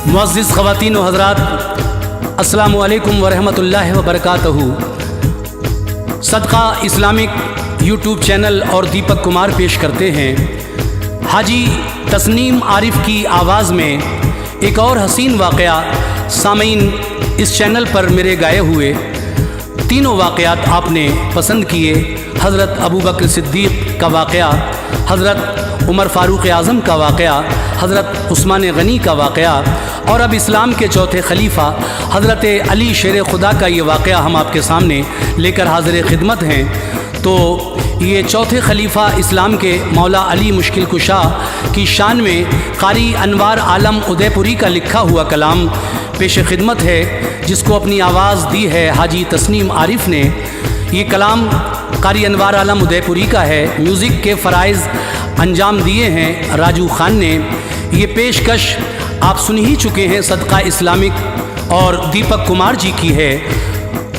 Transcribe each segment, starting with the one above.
मुअज़्ज़िज़ ख़वातीन व हज़रात, अस्सलामु अलैकुम व रहमतुल्लाहि व बरकातहू। सदका इस्लामिक यूट्यूब चैनल और दीपक कुमार पेश करते हैं हाजी तस्नीम आरिफ की आवाज़ में एक और हसीन वाक़या। सामीन, इस चैनल पर मेरे गाए हुए तीनों वाक़यात आपने पसंद किए। हज़रत अबू बकर सिद्दीक़ का वाक़या, हज़रत उमर फ़ारूक़ आज़म का वाक़या, हज़रत उस्मान गनी का वाक़या और अब इस्लाम के चौथे खलीफा हज़रत अली शेर खुदा का ये वाक़या हम आपके सामने लेकर हाज़िर खिदमत हैं। तो ये चौथे खलीफा इस्लाम के मौला अली मुश्किल कुशा की शान में क़ारी अनवार आलम उदयपुरी का लिखा हुआ कलाम पेश खिदमत है, जिसको अपनी आवाज़ दी है हाजी तस्नीम आरिफ ने। ये कलाम क़ारी अनवार आलम उदयपुरी का है। म्यूज़िक के फ़राइज़ अंजाम दिए हैं राजू खान ने। ये पेशकश आप सुन ही चुके हैं, सदका इस्लामिक और दीपक कुमार जी की है।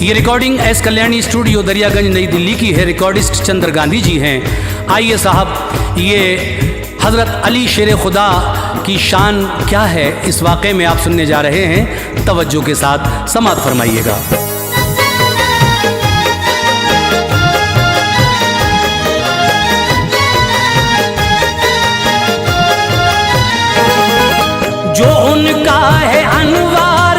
ये recording S Kalyani studio Daryaganj नई दिल्ली की है। रिकॉर्डिस्ट चंद्र गांधी जी हैं। आइए साहब, ये हज़रत अली शेर खुदा की शान क्या है इस वाक़े में आप सुनने जा रहे हैं। तवज्जो के साथ समाअत फरमाइएगा। जो उनका है अनवार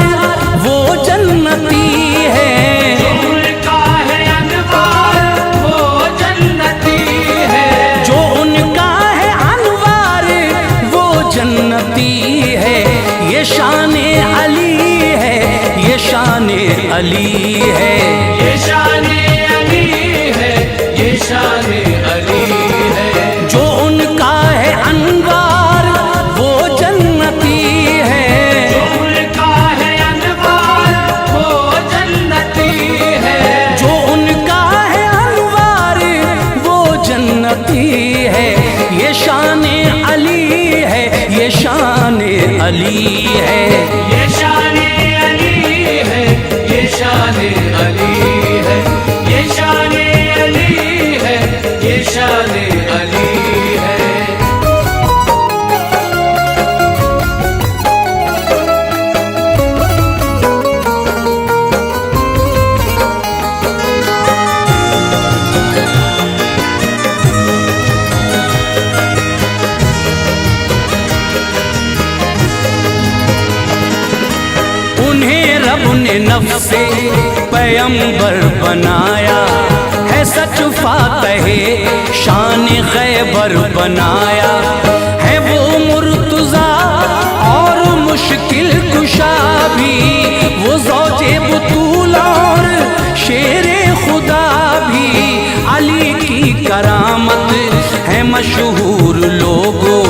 वो जन्नती है, जो उनका है अनवार वो जन्नती है, जो उनका है अनवार वो जन्नती है। ये शान अली है, ये शान अली है, ये शान अली है, ये शान अली है। जो उनका है अनवार वो जन्नती है, जो उनका है अनवार वो जन्नती है, जो उनका है अनवार वो जन्नती है। ये शान अली है, ये शान अली है, ये शान अली है, ये शान अली है, ये शान अली है, ये शान अली है। उन्हें रब ने नफ्से पैगंबर बनाया है, सच फातहे शान खैबर बनाया है। वो मुर्तज़ा और मुश्किल कुशा भी, वो ज़ौजे बुतूल और शेरे खुदा भी। अली की करामत है मशहूर लोगों,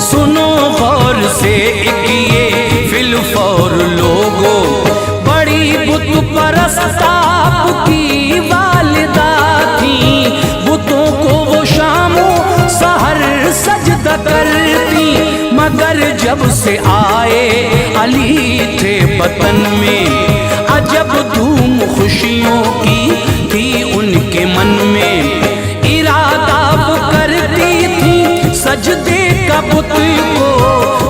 सुनो गौर से एक ये फिलफौर लोगों। बड़ी बुत परस्त आपकी वालिदा थी, बुतों को वो शामो सहर सजदा करती। मगर जब से आए अली थे वतन में, अजब धूम खुशियों की थी उनके मन में। इरादा वो करती थी सजदे का बुत को,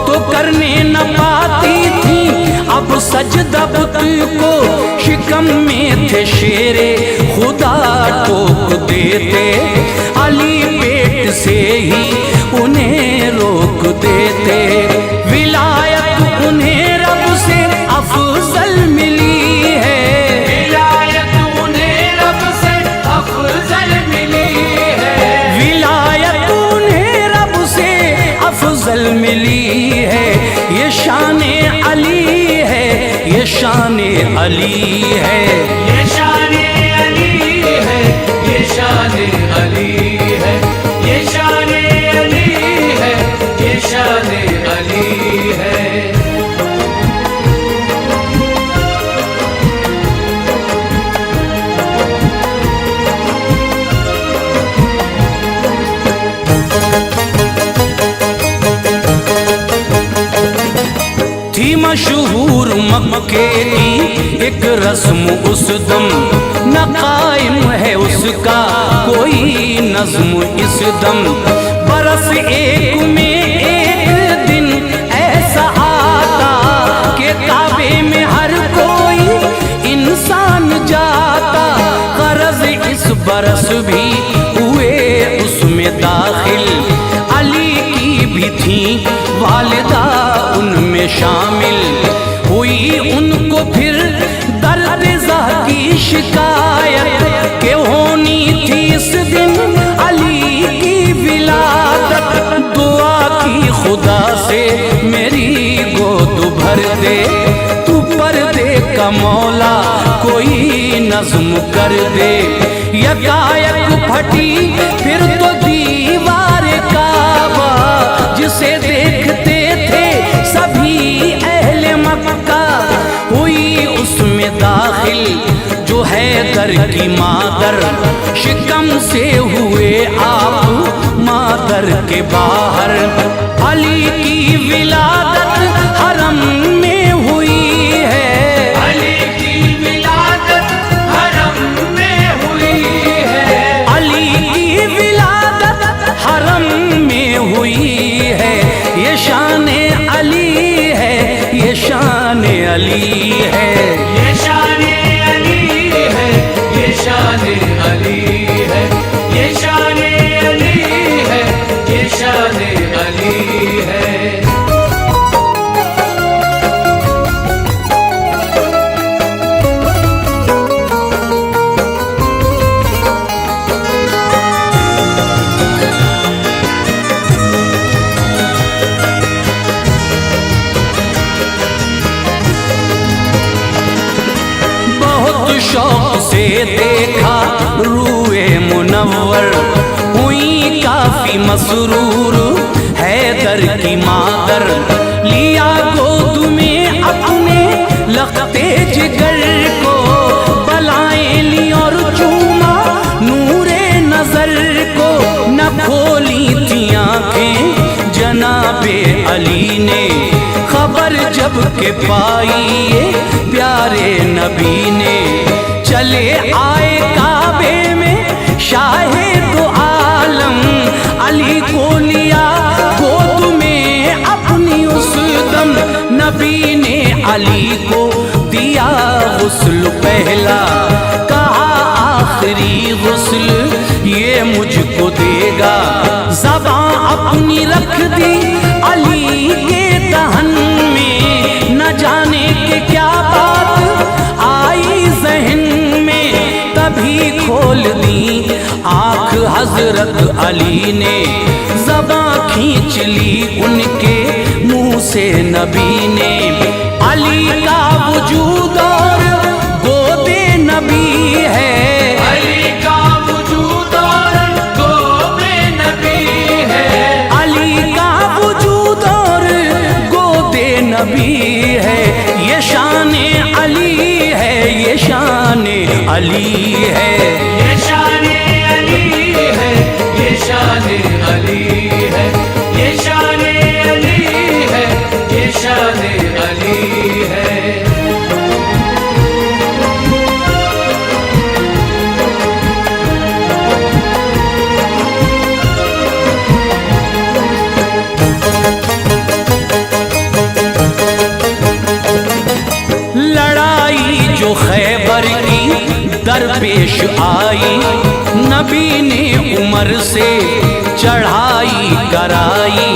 तो करने न पाती थी अब सजदा बुत को। शिकम में थे शेरे खुदा टोक देते, अली पेट से ही उन्हें रोक देते। विलायत उन्हें रब से अफजल मिली है, विलायत उन्हें रब से अफजल मिली है, विलायत उन्हें रब से अफजल मिली है। ये शान अली है, ये शान अली है, ये शान अली है, ये शान अली है, ये शान अली है, ये शान अली है। थी मशहूर मक्के की एक रस्म उस दम, न कायम है उसका कोई नज़्म इस दम। बरस एक में एक दिन ऐसा आता भी हुए उसमें दाखिल। अली की भी थी वालिदा उनमें शामिल। हुई उनको फिर दर्द ज़ह की शिकायत के होनी थी इस दिन अली की विलादत। दुआ की खुदा से मेरी गोद भर दे, तू पर्दे का मौला कोई नज़्म कर दे। यकायक फटी फिर तो दीवार काबा, जिसे देखते थे सभी अहले मक्का। हुई उसमें दाखिल जो हैदर की मादर, शिकम से हुए आप मादर के बाहर। अली की विलादत हरम में हुई है, अली की विलादत हरम में हुई है, अली की विलादत हरम में हुई है। ये शान अली है, ये शान अली है, ये शान अली है, ये शान अली है, ये शान अली है, ये शान अली है। शौक से देखा रूए मुनव्वर, हुई काफी मसरूर हैदर की मादर। लिया गोद में अपने लखते जिगर को, बलाएं ली और चूमा नूरे नजर को। न खोली थी आंखें जनाबे अली ने, खबर जब के पाई ये प्यारे नबी ने। चले आए काबे में शाहे दो आलम, अली को लिया गोद में अपनी उस दम। नबी ने अली को दिया गुस्ल पहला, कहा आखिरी गुस्ल ये मुझको देगा। ज़बां अपनी रख दी अली के दहन में, न जाने के क्या बात आई जहन में। तभी खोल दी आँख हजरत अली ने, ज़बां खींच ली उनके मुंह से नबी ने। अली का वजूद और गोदे नबी है, अली का वजूद और गोदे नबी है, अली का वजूद और गोदे नबी है। ये शान अली है, ये शान अली है, ये शान अली है, ये शान अली है, ये शान अली है, ये शान अली है। लड़ाई जो खैबर की दरपेश आई, नबी ने उमर से चढ़ाई कराई।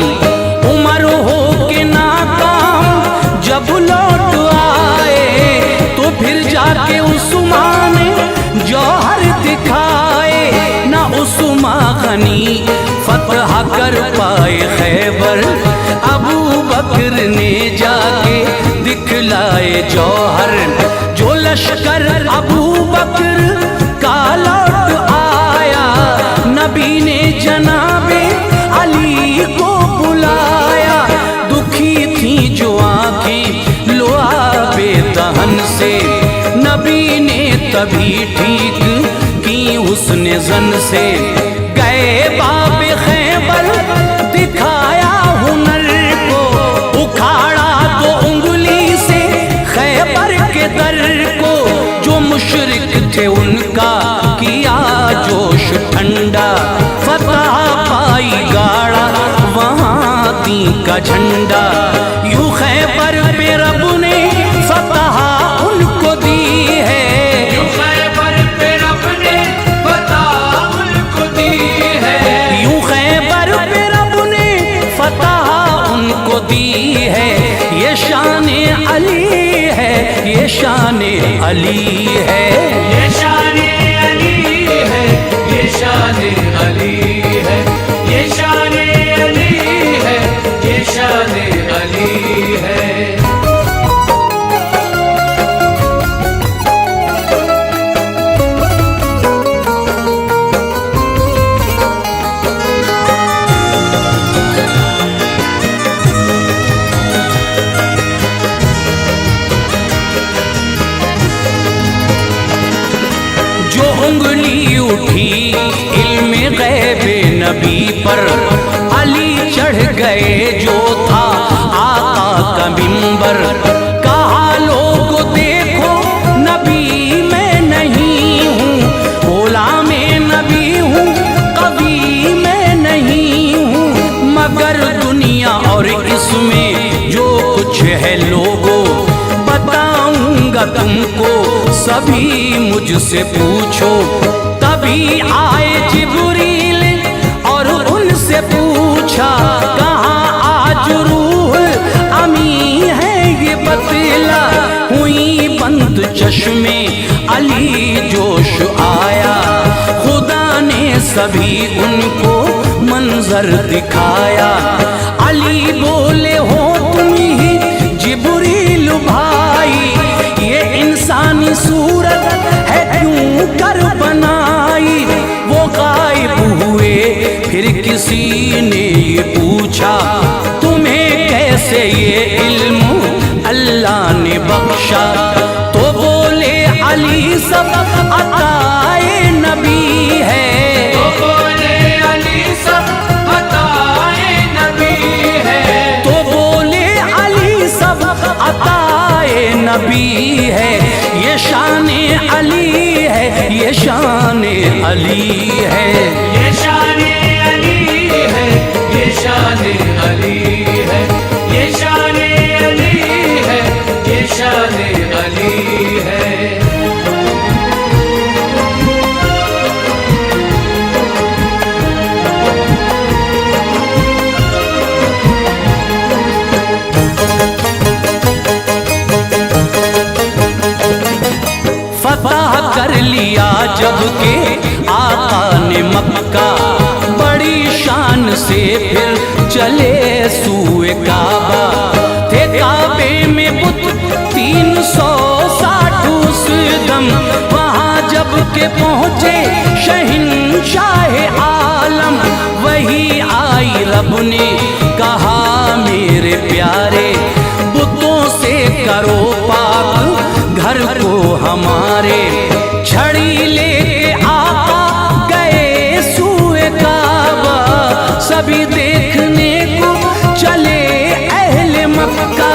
उमर हो के नाकाम जब लौट आए, तो फिर जाके उस्मान जौहर दिखाए। न उस्मान गनी फतह कर पाए खैबर, अबू बकर ने जाके दिखलाए जौहर। जो लश्कर अबू बकर का लौट आया, नबी ने जनाबे अली को बुलाया। दुखी थी जो आँखें लुआबे दहन से, नबी ने तभी ठीक की हुस्न ज़न से। गए बाबे खैबर दिखाया हुनर को, उखाड़ा तो उंगली से खैबर के दर को। जो मुशरिक थे उनका किया जोश ठंडा, फतह पाई गाड़ा वहाँ दी का झंडा। यूं खैबर पे रब ने फतह उनको दी है, यूं खैबर पे रब ने फतह है, ये शान अली है, ये शान अली है, ये शान अली है, ये शान अली है, ये शान अली है, ये शान अली है। जो उंगली उठी इल्म गैबे नबी पर, अली चढ़ गए जो था आका का मिंबर। कहा लोगो देखो नबी मैं नहीं हूँ, गुलाम नबी हूँ, कवि मैं नहीं हूँ, मगर दुनिया और इसमें जो कुछ है लोगों बताऊंगा तुमको, सभी मुझसे पूछो। तभी आए जिब्रील और उनसे पूछा, कहाँ आज रूह अमी है ये बतला। हुई बंद चश्मे अली जोश आया, खुदा ने सभी उनको मंजर दिखाया। अली बोले हो तुम ही जिब्रील भाई, ये इंसानी सूरत है क्यों कर बनाई। वो गायब हुए फिर किसी ने ये पूछा, तुम्हें कैसे ये इल्म अल्लाह ने बख्शा। तो बोले अली सब अताए नबी है, तो बोले अली सब अताए नबी है, तो बोले अली सब अताए नबी है। ये शान अली है, ये शान अली है, ये शान अली है, ये शान अली है, ये शान अली है, ये शान अली है। फतह कर लिया जब के आका ने मक्का, बड़ी शान से फिर चले सूए काबा। थे काबे में बुत 360 उस दम, वहाँ जब के पहुँचे शहंशाह आलम। वही आई रब ने कहा मेरे प्यारे, बुतों से करो पाक घर को हमारे। छड़ी लेके आका गए सूए काबा, सभी देखने को चले अहले मक्का।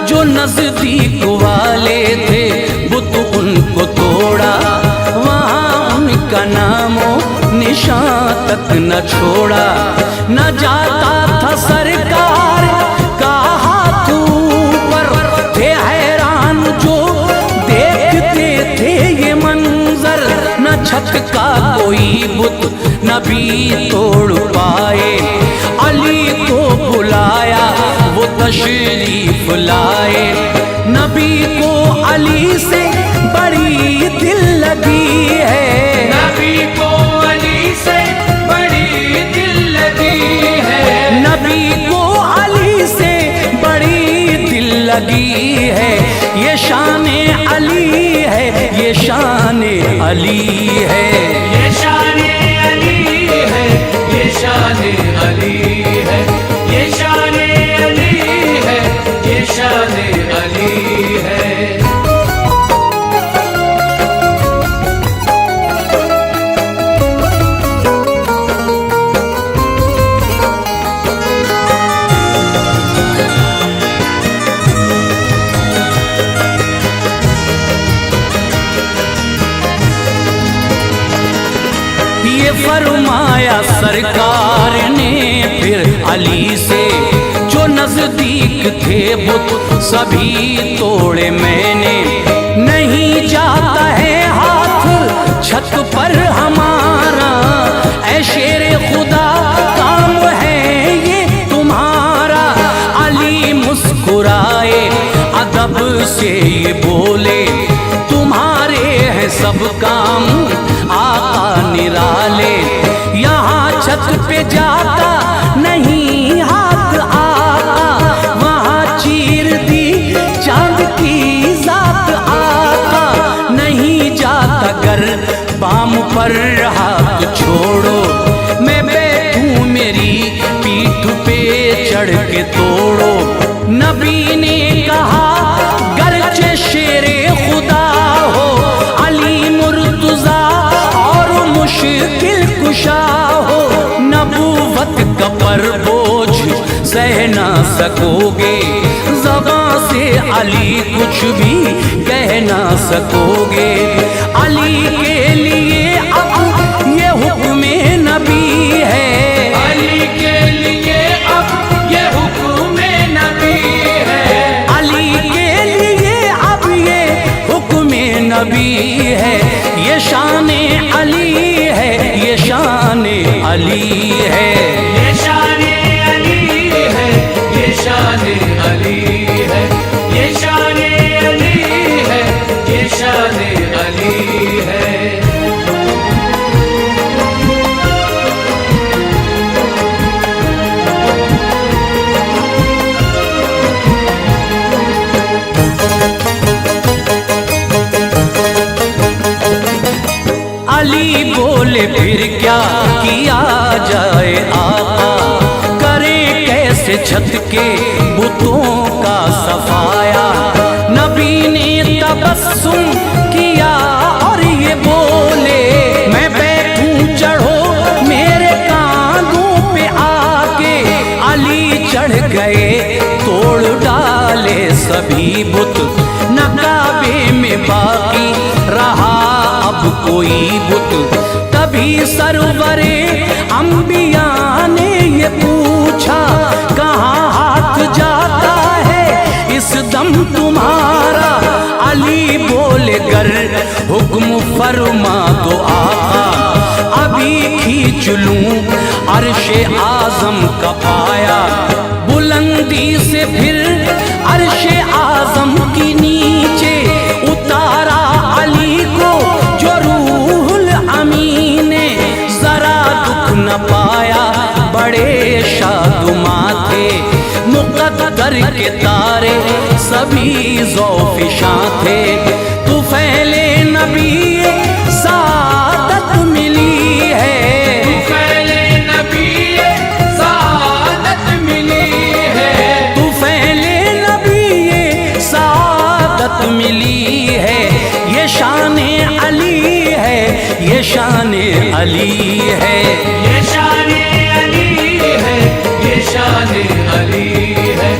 जो नजदीक वाले थे बुत उनको तोड़ा, वहाँ उनका नामो निशान तक न छोड़ा। न जाता था सरकार का हाथ ऊपर, थे हैरान जो देखते थे ये मंजर। न छत का कोई बुत नबी तोड़ पाए, अली को बुलाया वो तशरीफ लाए। नबी को अली से बड़ी दिल लगी है, नबी को अली से बड़ी दिल लगी है, नबी को अली से बड़ी दिल लगी है। ये शान अली है, ये शान अली है, ये शान अली है, ये शान अली है, ये शान अली है, ये शान अली है। ये फरमाया सरकार ने फिर अली से, जो नजदीक थे बुत सभी तोड़े मैंने। नहीं जाता है हाथ छत पर हमारा, ऐ शेरे खुदा काम है ये तुम्हारा। अली मुस्कुराए मुस्कुराए अदब से ये बोले, तुम्हारे हैं सब काम आका निराले। यहाँ छत पे जाता नहीं हाथ आका, वहाँ चीर दी चांद की जात आका। नहीं जाता घर बाम पर हाथ छोड़ो, मैं बैठूं मेरी पीठ पे चढ़ के तोड़ो। नबी ने कहा गरचे शेरे खुदा हो, अली मुर्तजा और मुश्किल कुशा हो। नबूवत का पर बोझ सह ना सकोगे, ज़बां से अली कुछ भी कह ना सकोगे। अली के लिए अब ये हुक्म नबी है, अली के लिए अब ये हुक्म नबी है, अली के लिए अब ये हुक्म नबी है। ये शान अली है, ये शान अली है, ये शान अली है, ये शान अली है, ये शान अली है, ये शान अली है। अली बोले फिर क्या किया जाए आका, करें कैसे छत के बुतों का सफाया। नबी ने तबस्सुम किया और ये बोले, मैं बैठूं चढ़ो मेरे कांधों पे आके। अली चढ़ गए तोड़ डाले सभी बुत, न काबे में बाकी रहा अब कोई बुत। तभी सरवरे अंबिया ने ये पूछा, कहाँ हाथ जाता है इस दम तुम्हारा। अली बोले गर हुक्म फरमा दो आका, अभी खींच लूं अर्शे आजम का पाया। बुलंदी से फिर अर्शे आजम की नीचे उतारा अली को जो रूहुल अमीन ने। जरा दुख न पाया बड़े शादुमा थे, मुक़द्दर के तारे सभी ज़ौफ़िशां थे। तू फैले नबी सादत मिली है, तू फैले नबी सादत मिली है, तू फैले नबी सादत मिली है। ये शान अली है, ये शान अली है, ये शान अली है, ये शान अली है,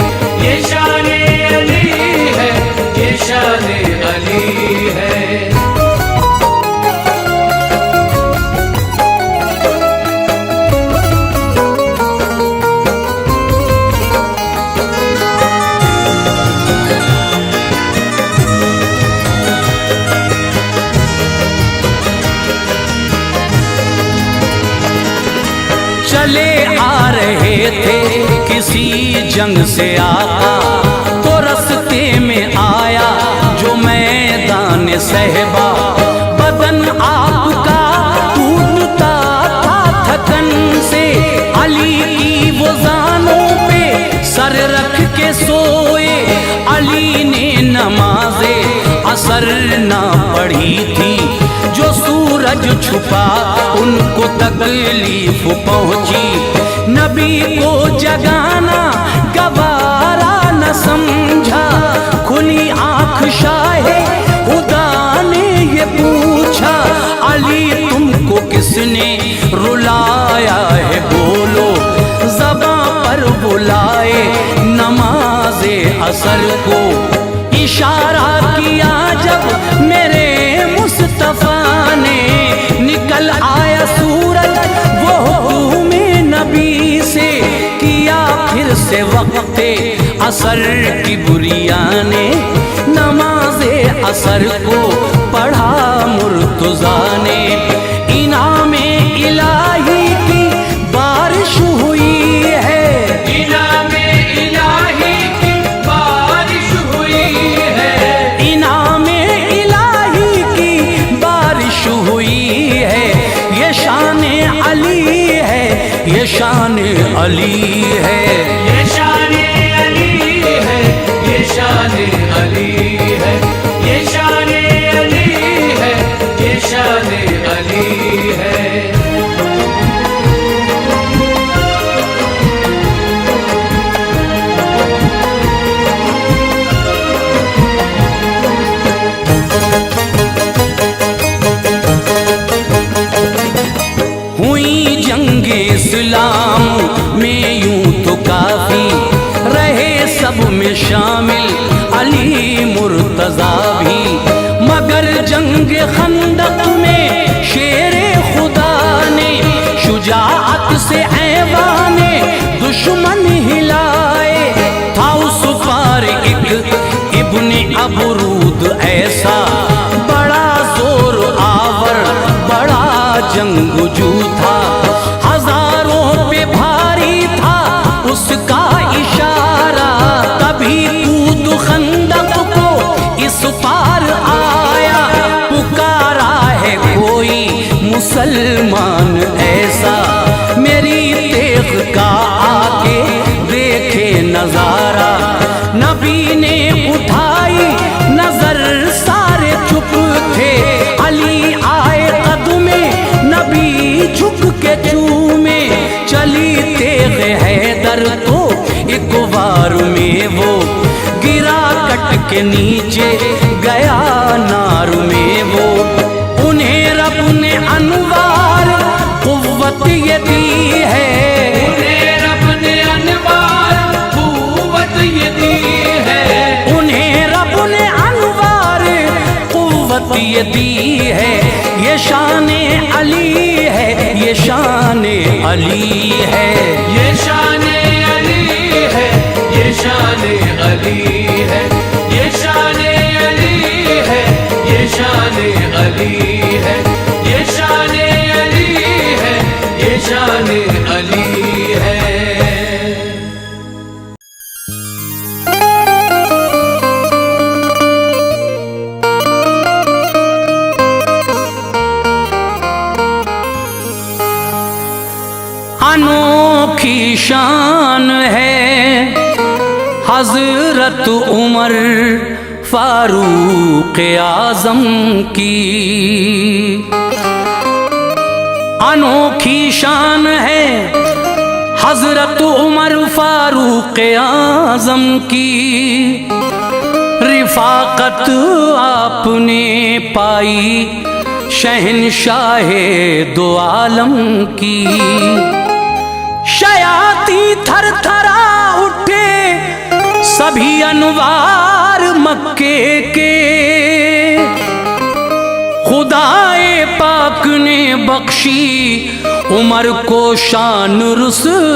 ये शान अली है, ये शान अली है। चले आ रहे थे किसी जंग से आका, तो रस्ते में आया जो मैदान सहबा। बदन आपका टूटता था थकन से, अली की वो जानों पे सर रख के सोए। अली ने नमाज़े असर ना पढ़ी थी, जो सूरज छुपा उनको तकलीफ पहुंची। नबी को जगाना गवारा न समझा, खुली आंख शाहे खुदा ने ये पूछा, अली तुमको किसने रुलाया है बोलो। ज़बां पर बुलाए नमाज़े असर को, इशारा किया जब मेरे मुस्तफा ने। निकल आया सूरज वो हुक्म नबी से, किया फिर से वक्ते असर की बुरिया ने। नमाज़े असर को पढ़ा मुर्तज़ा ने, इनामे इलाही की बारिश हुई है, इनामे इलाही की बारिश अली है। ये शान अली है, ये शान अली है, ये शान अली है, ये शान अली है। हुई जंगे इस्लाम में यूं तो काफी रहे सब में शामिल अली मुर्तजा भी, मगर जंग खंदक में शेरे खुदा ने शुजाअत से ऐवाने दुश्मन हिलाए। था उस पार एक इब्ने अबरूद ऐसा बड़ा जोर आवर बड़ा जंगजू था, हजारों पे भारी था उसका इशारा, तभी कूद खंदक को इस पार आया। पुकारा है कोई मुसलमान ऐसा मेरी तेग का आके देखे नजारा। नबी ने उठाई नजर सारे चुप थे, अली आए कदमे नबी झुक के चूमे। चली तेग हैदर तो एक वार में वो गिरा कट के नीचे गया नार में वो। उन्हें रब ने अनवार कुव्वत ये दी है, उन्हें रब ने अनवार कुव्वत ये दी है, उन्हें रब ने अनवार कुव्वत ये दी है। ये शान अली है, ये शान अली है, ये शान अली है, ये शान अली है, ये शान अली है, ये शान अली है, ये शान अली है, ये शान अली है। अनोखी शान है हजरत उमर फारूक आजम की, अनोखी शान है हजरत उमर फारूक आजम की। रिफाकत आपने पाई शहंशाहे दो आलम की, शयाती थर थरा उठे सभी अनवार मक्के के, खुदाए पाक ने बख्शी उमर को शान रुस्तम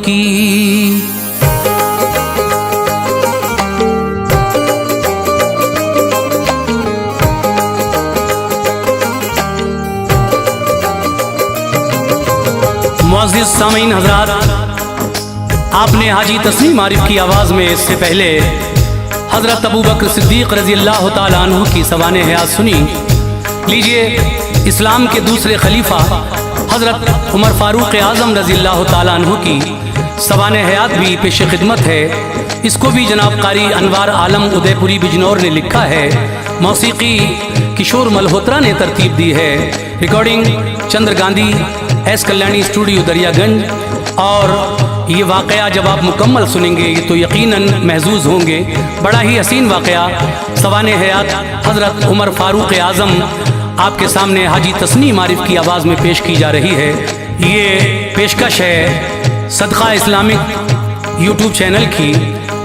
की। मुअज़्ज़िज़ सामीन हज़रात, आपने हाजी तस्नीम आरिफ की आवाज़ में इससे पहले हज़रत अबू बकर सिद्दीक़ रज़ी अल्लाह तआला अन्हु की सवाने हयात सुनी। लीजिए, इस्लाम के दूसरे खलीफा हज़रत उमर फ़ारूक आज़म रज़ी अल्लाह तआला अन्हु की सवाने हयात भी पेश खिदमत है। इसको भी जनाब कारी अनवार आलम उदयपुरी बिजनौर ने लिखा है, मौसीकी किशोर मल्होत्रा ने तरतीब दी है, रिकॉर्डिंग चंद्र गांधी एस कल्याणी स्टूडियो दरियागंज। और ये वाक़या जब आप मुकम्मल सुनेंगे तो यकीनन महजूज होंगे। बड़ा ही हसीन वाक़या सवाने हयात हज़रत उमर फ़ारूक आज़म आपके सामने हाजी तस्नीम आरिफ की आवाज़ में पेश की जा रही है। ये पेशकश है सदका इस्लामिक यूट्यूब चैनल की।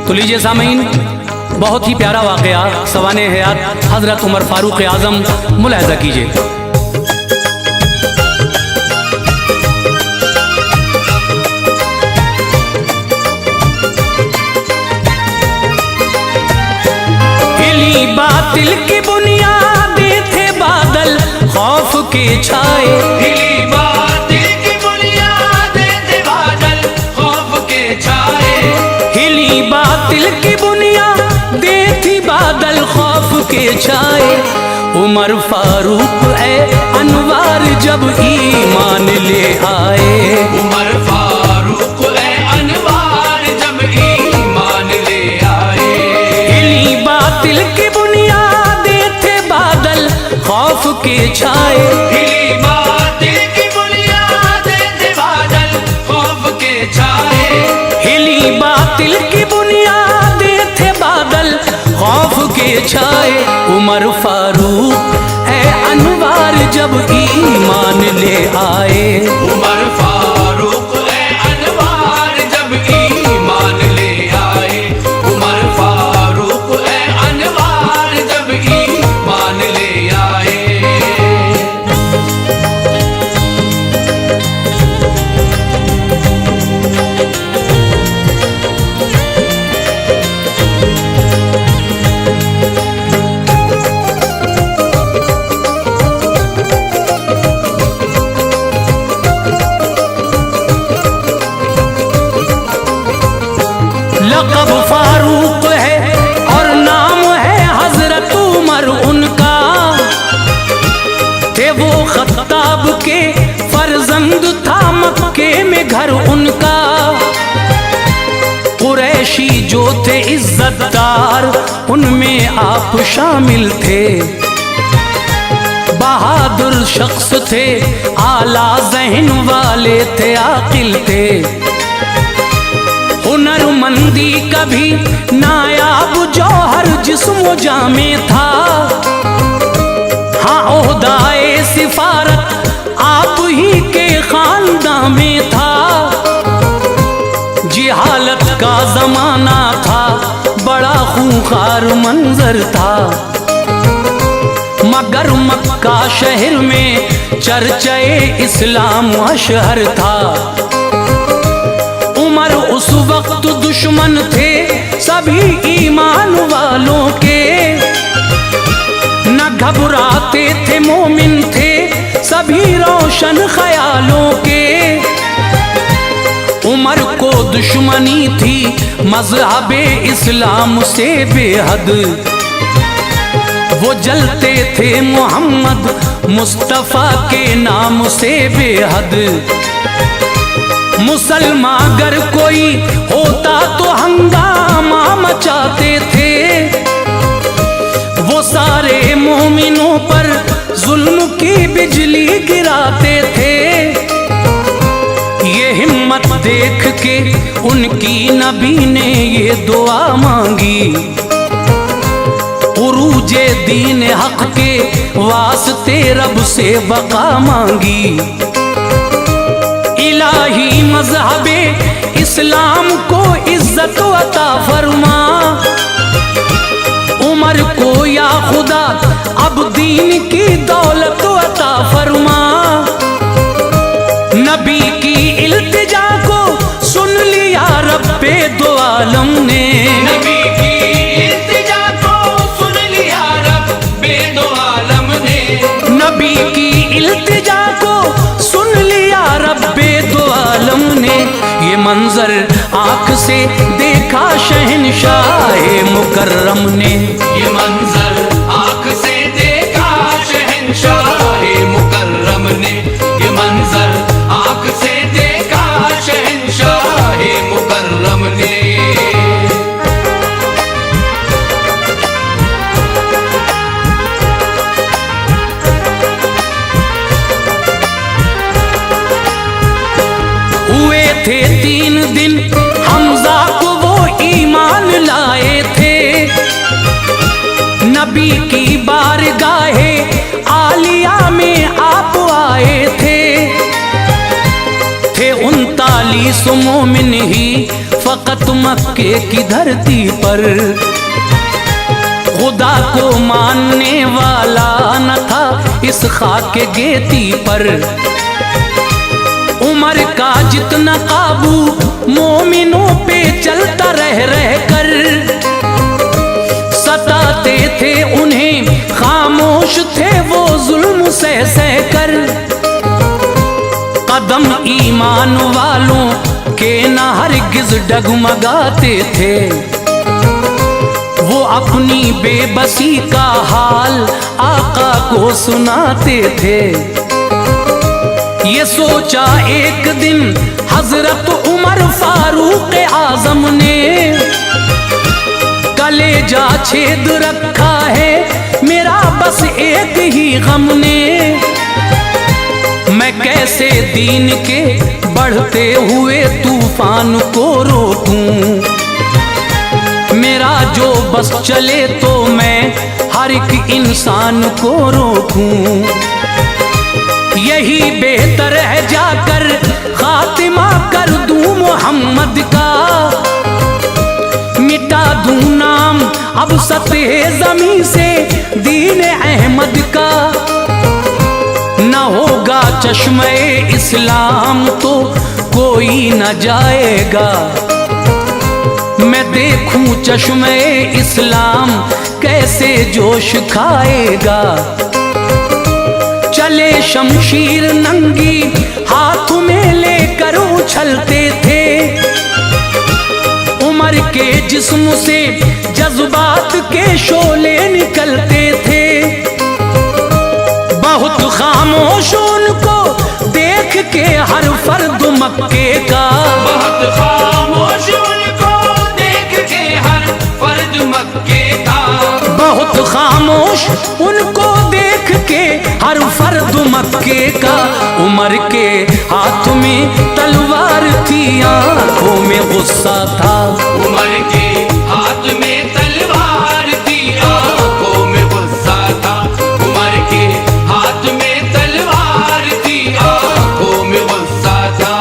तो लीजिए सामीन, बहुत ही प्यारा वाक़या सवाने हयात हज़रत उमर फ़ारूक आज़म मुलाहिज़ा कीजिए। बातिल की बुनियादें थे बादल खौफ के छाए, हिली बातिल की बुनियादें थे बादल खौफ के छाए, हिली बातिल की बुनियादें दे थी बादल खौफ के छाए। उमर फारूक है अनवार जब ईमान ले आए। उमर फारूक है अनवार जब ईमान ले आए। हिली बातिल की बुनियादें थे बादल खौफ के छाए। हिली बातिल की बुनियादें थे बादल खौफ के छाए। हिली बातिल की बुनियादें थे बादल खौफ के छाए। उमर फारूक है अनवार जब ईमान ले आए। उमर फारूक है अनवार जब ईमान ले आए। उमर फारूक है अनवार जब ईमान ले आए। लक़ब फारूक है और नाम है हजरत उमर उनका। थे वो खत्ताब के फर्जंद था मक्के में घर उनका। कुरैशी जो थे इज्जतदार उनमें आप शामिल थे। बहादुर शख्स थे आला ज़हन वाले थे आकिल थे। हुनरमंदी कभी नायाब जौहर जिस्म जामे था। हाँ ओहदाए सिफारत आप ही के खानदान में था। जिहालत का जमाना था बड़ा खूंखार मंजर था। मगर मक्का शहर में चर्चाए इस्लाम अशहर था। उमर उस वक्त दुश्मन थे सभी ईमान वालों के। न घबराते थे मोमिन थे सभी रोशन ख्यालों के। उमर को दुश्मनी थी मज़हबे इस्लाम से बेहद। वो जलते थे मोहम्मद मुस्तफ़ा के नाम से बेहद। मुसलमान अगर कोई होता तो हंगामा मचाते थे। वो सारे मोमिनों पर जुल्म की बिजली गिराते थे। ये हिम्मत देख के उनकी नबी ने ये दुआ मांगी। उरूजे दीन हक के वास्ते रब से बका मांगी। इलाही मज़हबे इस्लाम को इज्जत अता फरमा। उमर को या खुदा अब दीन की दौलत अता फरमा। नबी की इल्तिजा को सुन लिया रब्बे दो आलम ने। नबी की इल्तिजा को सुन लिया रब्बे दो आलम ने। नबी की इल्तिजा को सुन लिया रब्बे दो आलम ने। ये मंजर आँख से देखा शहंशाह मुकर्रम ने। ये मंजर आँख से देखा शहंशाह मुकर्रम ने। ये मंजर आँख से देखा शहंशाह मुकर्रम ने। हुए थे 3 दिन हमजा को वो ईमान लाए थे। नबी की बारगाहे आलिया में आप आए थे। 39 मोमिन ही फकत मक्के की धरती पर। खुदा को मानने वाला न था इस खाके गेती पर। उमर का जितना काबू मोमिनों पे चलता रह कर। सताते थे उन्हें खामोश थे वो जुल्म सह कर। कदम ईमान वालों के न हरगिज डगमगाते थे। वो अपनी बेबसी का हाल आका को सुनाते थे। ये सोचा एक दिन हजरत उमर फारूक आजम ने, कलेजा छेद रखा है मेरा बस एक ही गम ने, मैं कैसे दीन के बढ़ते हुए तूफान को रोकूं, मेरा जो बस चले तो मैं हर एक इंसान को रोकूं। यही बेहतर है जाकर खातिमा कर दूं मोहम्मद का, मिटा दूं नाम अब सतह ज़मीं से दीन अहमद का। न होगा चश्मे इस्लाम तो कोई न जाएगा, मैं देखूं चश्मे इस्लाम कैसे जोश खाएगा। चले शमशीर नंगी हाथ में लेकर उछलते थे, उमर के जिस्म से जज्बात के शोले निकलते थे। बहुत खामोश उनको देख के हर फर्द मक्के का, बहुत खामोश उनको देख के हर फर्द मक्के का, बहुत खामोश उनको देख के हर फर्द मक्के का। उमर के हाथ में तलवार थी, आंखों में गुस्सा था। उमर के हाथ में तलवार थी, आंखों में गुस्सा था। उमर के हाथ में तलवार थी, आंखों में गुस्सा था।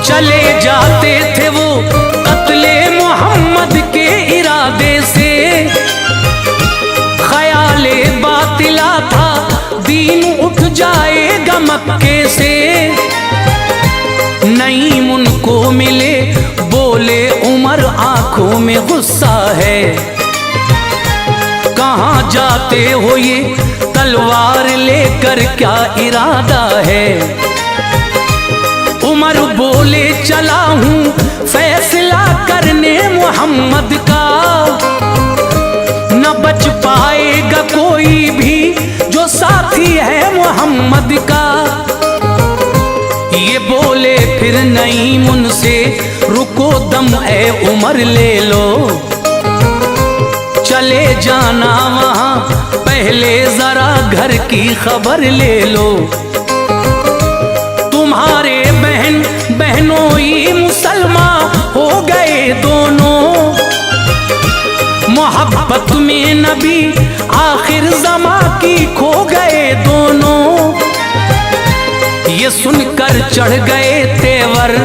चले जाते थे वो कत्ले मोहम्मद के इरादे से, ख्याले बातिला था दीन उठ जाएगा मक्के से। नईम उनको मिले बोले उमर आंखों में गुस्सा है, कहाँ जाते हो ये तलवार लेकर क्या इरादा है। उमर बोले चला हूँ फैसला करने मोहम्मद का, न बच पाएगा कोई भी जो साथी है मोहम्मद का। ये बोले फिर नईम उनसे रुको दम ए उमर ले लो, चले जाना वहाँ पहले जरा घर की खबर ले लो। तुम्हारे बहन बहनोई मुसलमान हो गए दोनों, मोहब्बत में नबी आखिर ज़मा की खो गए दोनों। ये सुनकर चढ़ गए तेवर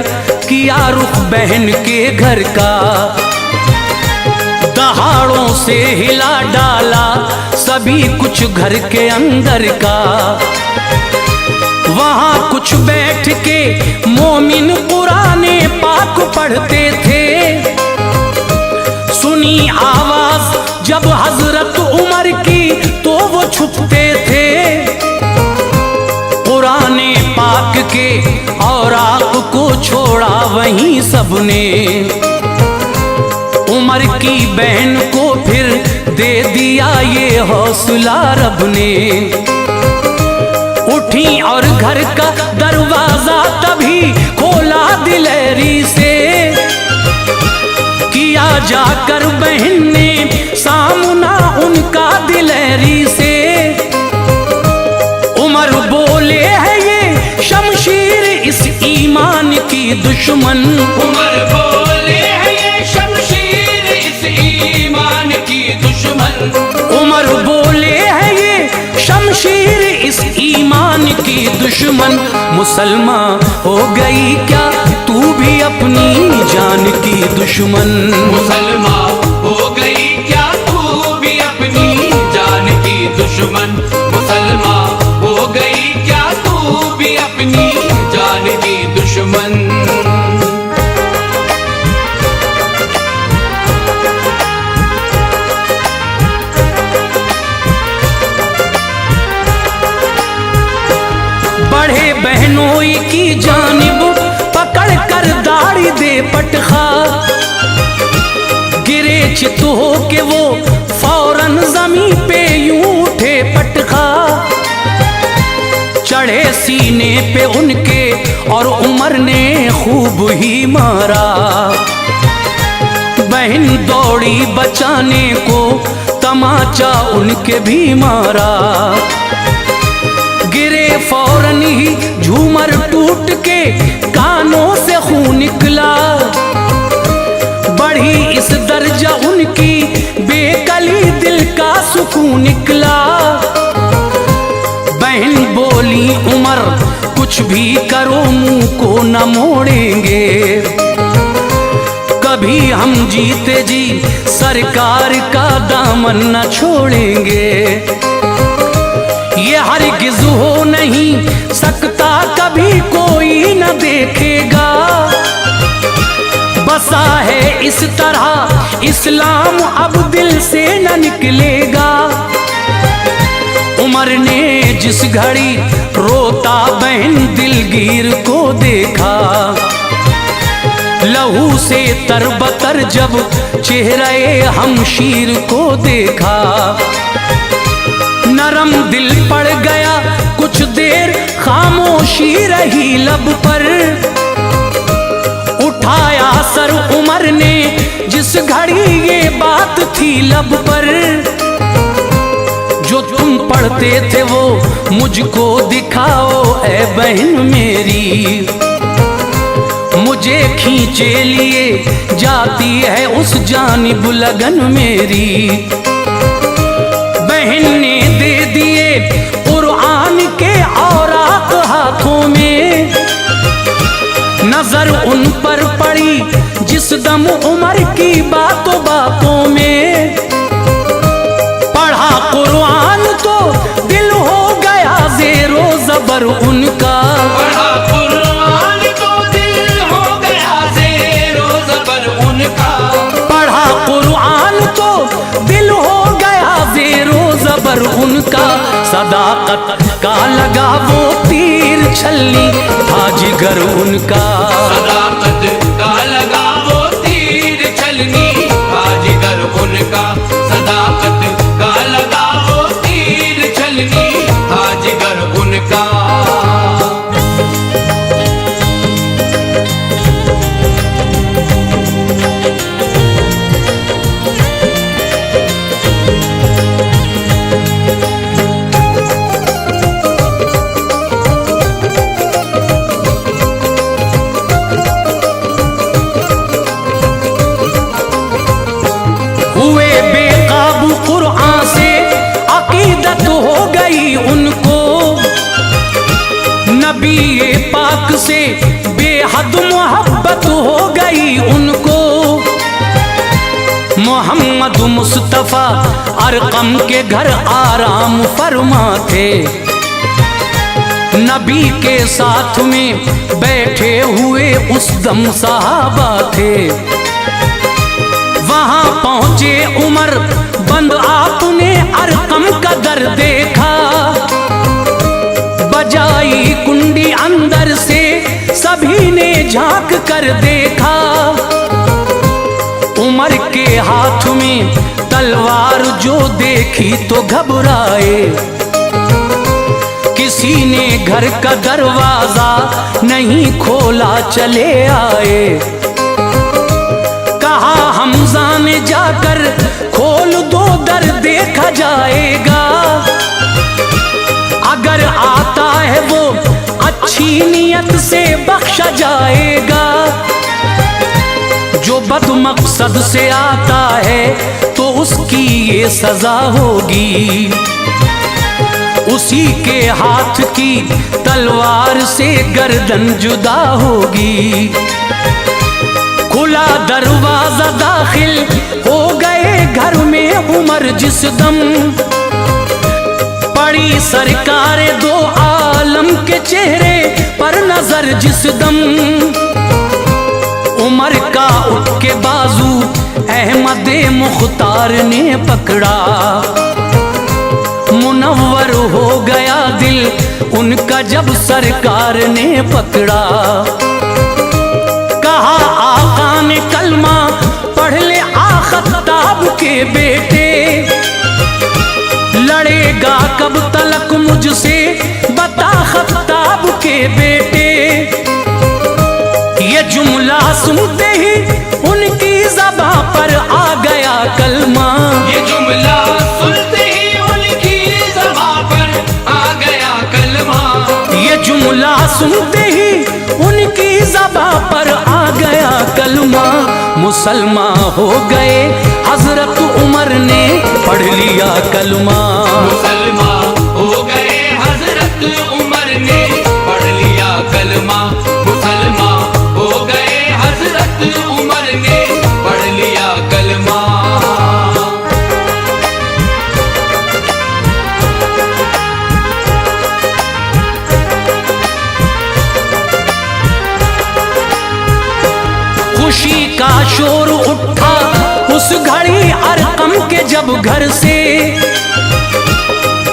किया रुख बहन के घर का, दहाड़ों से हिला डाला सभी कुछ घर के अंदर का। वहाँ कुछ बैठ के मोमिन कुराने पाक पढ़ते थे, सुनी आवाज जब हजरत उमर की तो वो छुपते थे। कुराने पाक के औराक को छोड़ा वहीं सबने, उमर की बहन को फिर दे दिया ये हौसला रब ने। उठी और घर का दरवाजा तभी खोला दिलेरी से, किया जाकर बहन ने सामना उनका दिलेरी से। उमर बोले है ये शमशीर इस ईमान की दुश्मन, उमर बोले है ये शमशीर इस ईमान की दुश्मन। उमर बोले है ये शमशीर इस ईमान की दुश्मन। मुसलमान हो गई क्या तू भी अपनी जान की दुश्मन, मुसलमान हो गई क्या तू भी अपनी जान की दुश्मन, मुसलमान हो गई क्या तू भी अपनी अपनी जान की दुश्मन। बढ़े बहनोई की जानिब पकड़ कर दाढ़ी दे पटखा, गिरे चित हो के वो फौरन जमी पे यूं उठे पटखा। चढ़े सीने पे उनके और उमर ने खूब ही मारा, बहन दौड़ी बचाने को तमाचा उनके भी मारा। गिरे फौरन ही झूमर टूट के कानों से खून निकला, बढ़ी इस दर्जा उनकी बेकली दिल का सुकून निकला। बहन बोली उमर कुछ भी करो मुंह को न मोड़ेंगे, कभी हम जीते जी सरकार का दामन न छोड़ेंगे। ये हरगिज़ हो नहीं सकता कभी कोई न देखेगा, बसा है इस तरह इस्लाम अब दिल से न निकलेगा। उमर ने जिस घड़ी रोता बहन दिलगीर को देखा, लहू से तरबतर जब चेहरे हमशीर को देखा। नरम दिल पड़ गया कुछ देर खामोशी रही लब पर, उठाया सर उमर ने जिस घड़ी ये बात थी लब पर। जो तुम पढ़ते थे वो मुझको दिखाओ ऐ बहन मेरी, मुझे खींचे लिए जाती है उस जानिब लगन मेरी। बहन ने दे दिए कुरान के औरात हाथों में, नजर उन पर पड़ी जिस दम उमर की बातों बातों में। पढ़ा कुरान तो दिल हो गया ज़ेरो ज़बर उनका, पढ़ा कुरान तो दिल हो गया ज़ेरो ज़बर उनका। पढ़ा कुरान तो दिल हो गया ज़ेरो ज़बर उनका। सदाकत का लगा वो तीर छलनी था जिगर उनका, सदाकत का लगा वो तीर छलनी था जिगर उनका। सदाकत का लगा वो तीर छलनी था जिगर उनका। हुए बेकाबू कुरान से अकीदत हो गई उनको, नबी पाक से बेहद मोहब्बत हो गई उनको। मोहम्मद मुस्तफ़ा अरकम के घर आराम फरमा थे, नबी के साथ में बैठे हुए उस दम सहाबा थे। वहां पहुंचे उमर बंद आपने अरकम का दर देखा, बजाई कुंडी अंदर से सभी ने झांक कर देखा। उमर के हाथ में तलवार जो देखी तो घबराए, किसी ने घर का दरवाजा नहीं खोला चले आए। कहा हमजा ने जाकर खोल दो दर देखा जाएगा, अगर आता है वो अच्छी नीयत से बख्शा जाएगा। जो बदमकसद से आता है तो उसकी ये सजा होगी, उसी के हाथ की तलवार से गर्दन जुदा होगी। खुला दरवाजा दाखिल हो गए घर में उमर जिस दम, पड़ी सरकार दो आलम के चेहरे नजर जिस दम उमर का उठ के बाजू अहमद मुख्तार ने पकड़ा। मुनव्वर हो गया दिल उनका जब सरकार ने पकड़ा। कहा आका ने कलमा पढ़ ले आ खत्ताब के बेटे, लड़ेगा कब तलक मुझसे बता खत्ताब के बेटे। ये जुमला सुनते ही उनकी ज़बां पर आ गया कलमा। ये जुमला सुनते ही उनकी ज़बां पर आ गया कलमा। ये जुमला सुनते ही उनकी ज़बां पर आ गया कलमा। मुसलमान हो गए हजरत उमर ने पढ़ लिया कलमा। मुसलमान हो गए हजरत उमर ने पढ़ लिया कलमा। मुसलमान हो गए हजरत उमर ने पढ़ लिया कलमा। खुशी का शोर उठा उस घड़ी अरकम के जब घर से,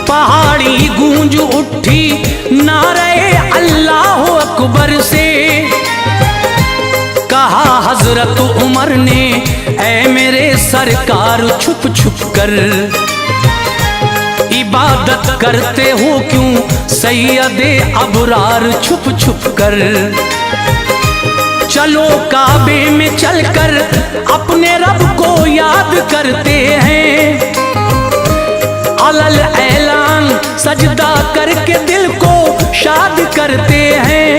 पहाड़ी गूंज उठी नारे अल्लाह अकबर से। कहा हजरत उमर ने ऐ मेरे सरकार छुप छुप कर इबादत करते हो क्यों सैयदे अबरार छुप छुप कर। चलो काबे में चलकर अपने रब को याद करते हैं। अलल ऐलान सजदा करके दिल को शाद करते हैं।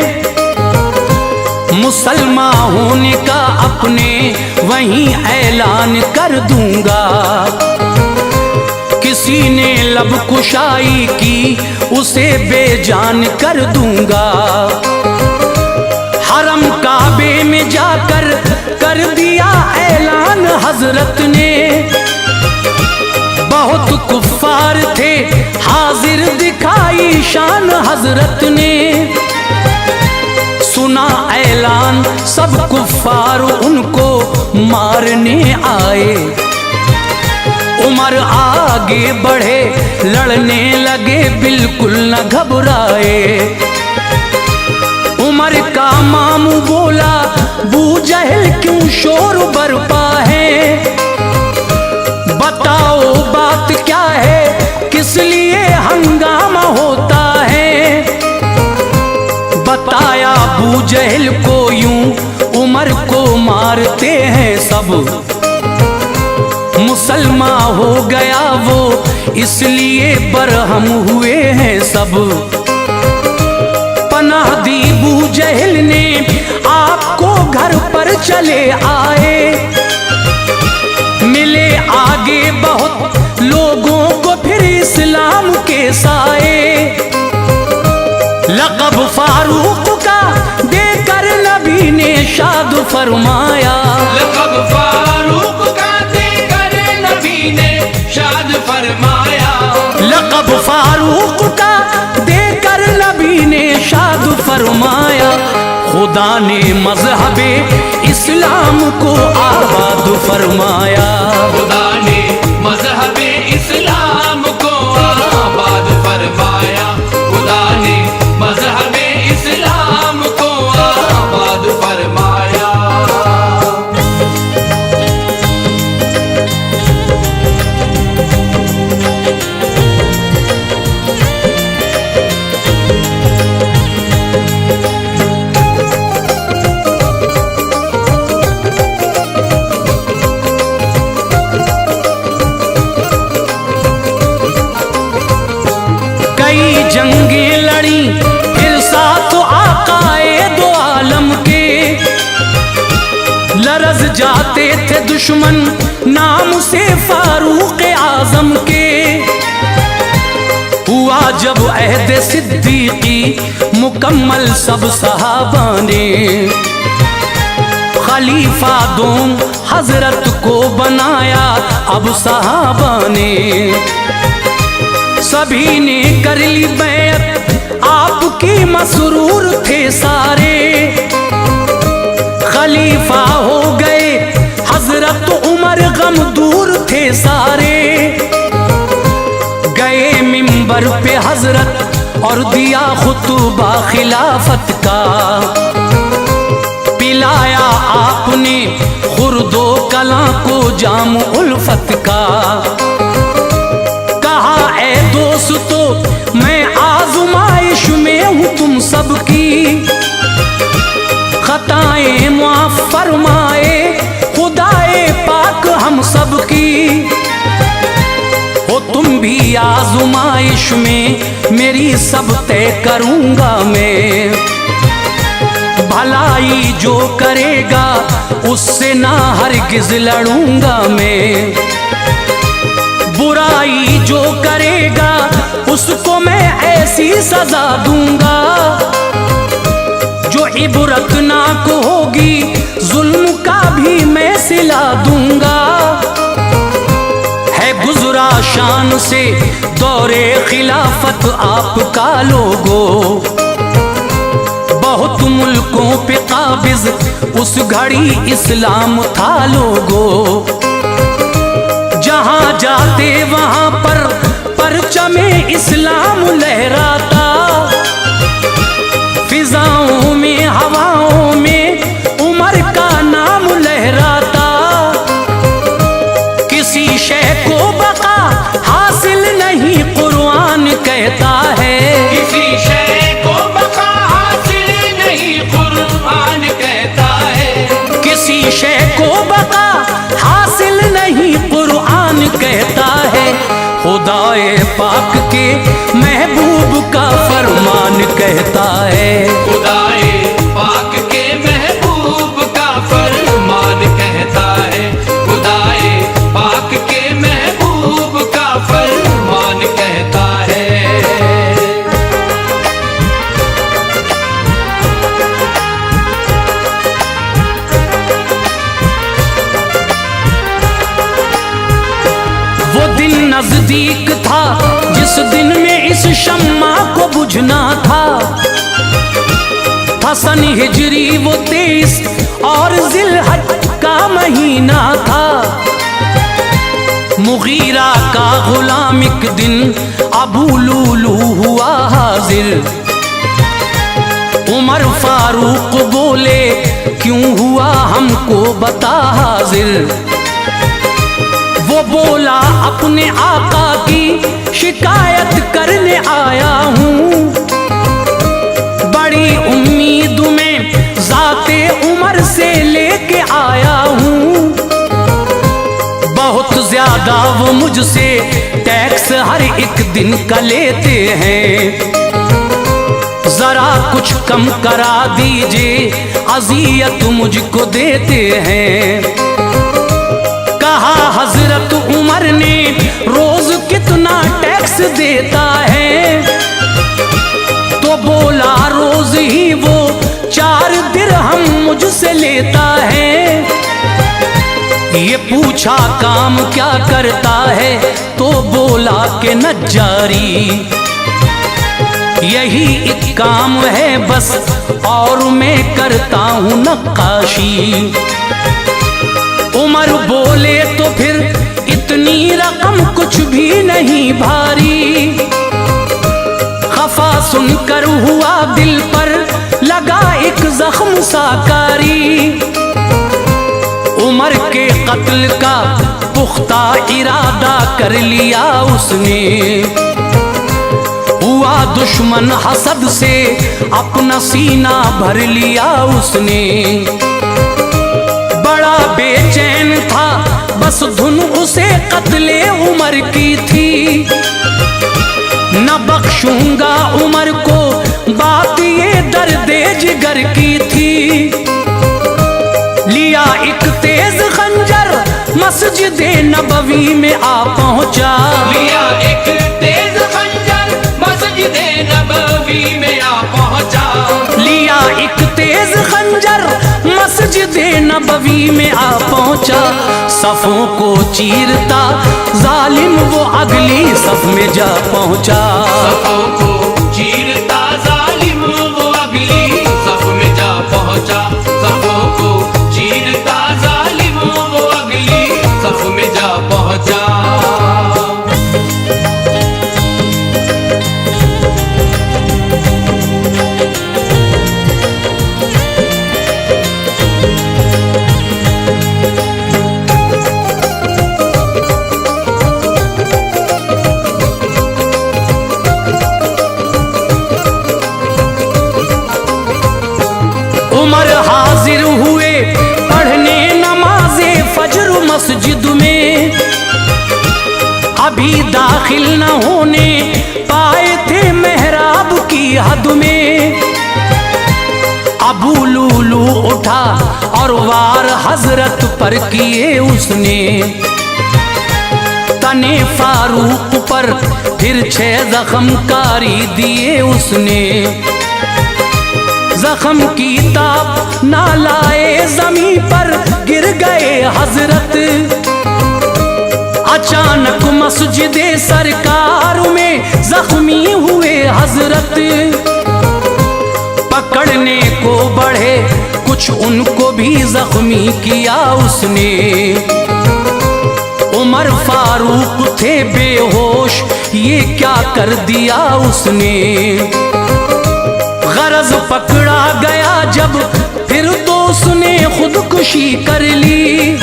मुसलमान होने का अपने वहीं ऐलान कर दूंगा। किसी ने लब कुशाई की उसे बेजान कर दूंगा। हरम काबे में जाकर कर दिया ऐलान हजरत ने। बहुत कुफ्फार थे हाजिर दिखाई शान हजरत ने। सुना ऐलान सब कुफ्फार उनको मारने आए। उमर आगे बढ़े लड़ने लगे बिल्कुल न घबराए। उमर का मामू बोला बू जहल क्यों शोर बरपा है। बताओ बात क्या है किस लिए हंगामा होता है। बताया बू जहल को यूं उमर को मारते हैं सब। मुसलमान हो गया वो इसलिए बरहम हुए हैं सब। पनाह दी बू जहल ने आपको घर पर चले आए। मिले आगे बहुत लोगों को फिर इस्लाम के साए। लक़ब फारूक का देकर नबी ने शाद फरमाया। लक़ब फारूक का देकर नबी ने शाद फरमाया। लक़ब फारूक का देकर नबी ने शाद फरमाया। खुदा ने मज़हबे इस्लाम को आबाद फरमाया। खुदा ने मज़हबे इस्लाम को आबाद फरमाया। खुदा ने मज़हबे इस्लाम को आबाद फरमाया। कई जंगें लड़ी फिर साथ आकाए दो आलम के। लरज़ जाते थे दुश्मन नाम से फारूक आजम के। हुआ जब अहद सिद्दीकी मुकम्मल सब सहाबा ने। खलीफा दोम हजरत को बनाया अब सहाबा ने। सभी ने कर ली बैत आपकी मसरूर थे सा सारे। गए मिंबर पे हजरत और दिया खुतबा खिलाफत का। पिलाया आपने खुर्दो कला को जाम उल्फत का। कहा ए दोस्तों मैं आज़माइश में हूँ तुम सबकी। खताएं माफ फरमाए खुदाए पाक हम सबकी। हो तुम भी आज़माइश में मेरी सब तय करूँगा मैं। भलाई जो करेगा उससे ना हरगिज़ लड़ूंगा मैं। बुराई जो करेगा उसको मैं ऐसी सजा दूंगा जो इबरतनाक होगी। जुल्म का भी मैं सिला दूंगा। है गुजरा शान से दौरे खिलाफत आपका लोगों। बहुत मुल्कों पे काबिज उस घड़ी इस्लाम था लोगों। जहां जाते वहां पर परचमे इस्लाम लहराता। फिजाओं में हवाओं में उमर का नाम लहराता। किसी शय को बका हासिल नहीं कुरान कहता है। किसी शय को बका हासिल नहीं कुरान कहता है। किसी शय को बका हासिल नहीं कुरान कहता है। खुदाए पाक के महबूब का फरमान कहता है। खुदाए पाक के महबूब का फरमान कहता है। खुदाए पाक के महबूब का फरमान कहता है। वो दिन नजदीक था जिस दिन में इस शम्मा को बुझना था। सन हिजरी वो 23 और जिलहज का महीना था। मुगीरा का गुलाम एक दिन अबू लूलू हुआ हाजिर। उमर फारूक बोले क्यों हुआ हमको बता हाजिर। वो बोला अपने आका की शिकायत करने आया हूँ। बड़ी उम्मीद में ज़ाते उमर से लेके आया हूँ। बहुत ज्यादा वो मुझसे टैक्स हर एक दिन का लेते हैं। जरा कुछ कम करा दीजिए अज़ियत मुझको देते हैं। कहा हजरत उमर ने रोज कितना टैक्स देता है। तो बोला रोज ही वो 4 दिरहम मुझसे लेता है। ये पूछा काम क्या करता है तो बोला कि नज्जारी। यही एक काम है बस और मैं करता हूँ नक्काशी। उमर बोले तो फिर इतनी रकम कुछ भी नहीं भारी। खफा सुनकर हुआ दिल पर लगा एक जख्म साकारी। उमर के कत्ल का पुख्ता इरादा कर लिया उसने। हुआ दुश्मन हसद से अपना सीना भर लिया उसने। बड़ा बेचैन था बस धुन उसे कत्ले उमर की थी। न बख्शूंगा उमर को बात ये दर्दे जिगर की थी। लिया एक तेज खंजर मस्जिद नबवी में आ पहुंचा। लिया एक तेज खंजर मस्जिद नबवी में आ पहुंचा। लिया एक तेज खंजर मस्जिद नबवी में आ पहुंचा। सफों को चीरता जालिम वो अगली सफ में जा पहुंचा। सफों को चीरता जालिम वो अगली सफ में जा पहुंचा। सफों को चीरता जालिम वो अगली सफ में जा पहुंचा। उमर हाजिर हुए पढ़ने नमाज़े फजर मस्जिद में, अभी दाखिल न होने पाए थे मेहराब की हद में। अबू लूलू उठा और वार हजरत पर किए उसने, तने फारूक पर फिर 6 जख्म कारी दिए उसने। जख्म की ताप ना लाए जमीन पर गिर गए हजरत, अचानक मस्जिदे सरकार में जख्मी हुए हजरत। पकड़ने को बढ़े कुछ उनको भी जख्मी किया उसने। उमर फारूक थे बेहोश, ये क्या कर दिया उसने। गरज पकड़ा गया जब फिर तो उसने खुदकुशी कर ली।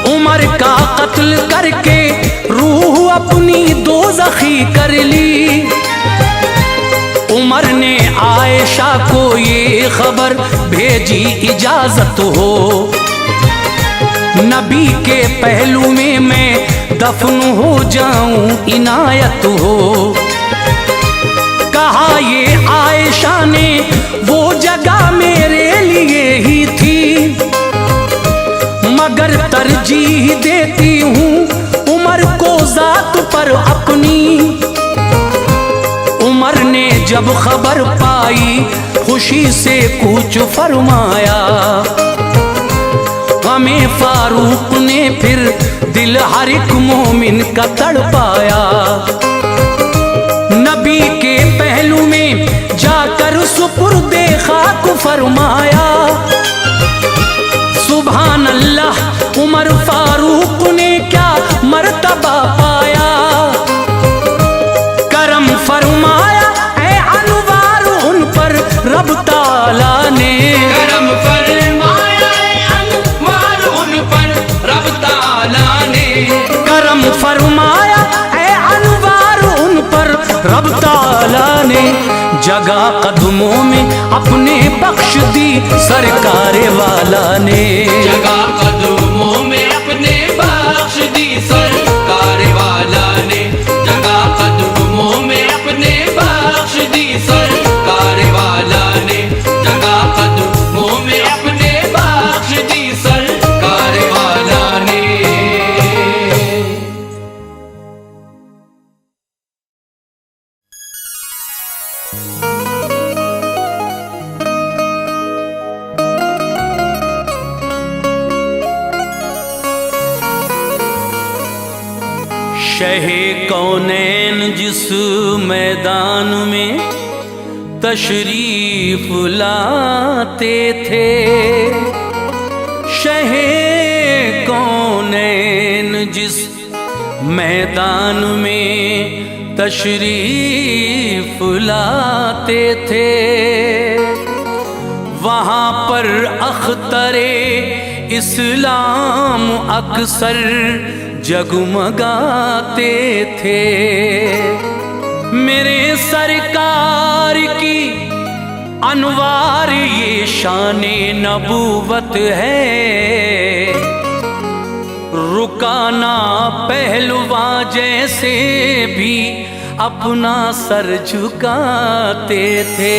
उमर का कत्ल करके रूह अपनी दोज़खी कर ली। उमर ने आयशा को ये खबर भेजी इजाजत हो, नबी के पहलू में मैं दफन हो जाऊं इनायत हो। कहा ये आयशा ने वो जगह मेरे लिए ही थी, मगर तरजीह देती हूँ उमर को जात पर अपनी। उमर ने जब खबर पाई खुशी से कूच फरमाया, हमें फारूक ने फिर दिल हर एक मोमिन का तड़पाया। नबी के पहलू में जाकर सुपुर्दे खाक फरमाया। सुभान अल्लाह, उमर फारूक ने क्या मर्तबा पाया। करम फरमाया ऐ अनवार उन पर रब ताला ने, करम फरमाया ऐ अनवार उन पर रब ताला ने। करम फरमाया ऐ अनवार उन पर रब ताला ने। जगह कदमों में अपने बख्श दी सरकार वाला ने। जगह कदमों में अपने बख्श दी सरकार वाला ने। जगह कदमों में अपने बख्श दी सरकार वाला ने। जगह कदमों में अपने बख्श दी सरकार वाला ने। शहे कौनैन जिस मैदान में तशरीफ लाते थे, शहे कौनैन जिस मैदान में तशरीफ लाते थे, वहाँ पर अख्तरे इस्लाम अक्सर जगमगाते थे। मेरे सरकार की अनवार ये शाने नबूवत है, रुकाना पहलवा जैसे भी अपना सर झुकाते थे।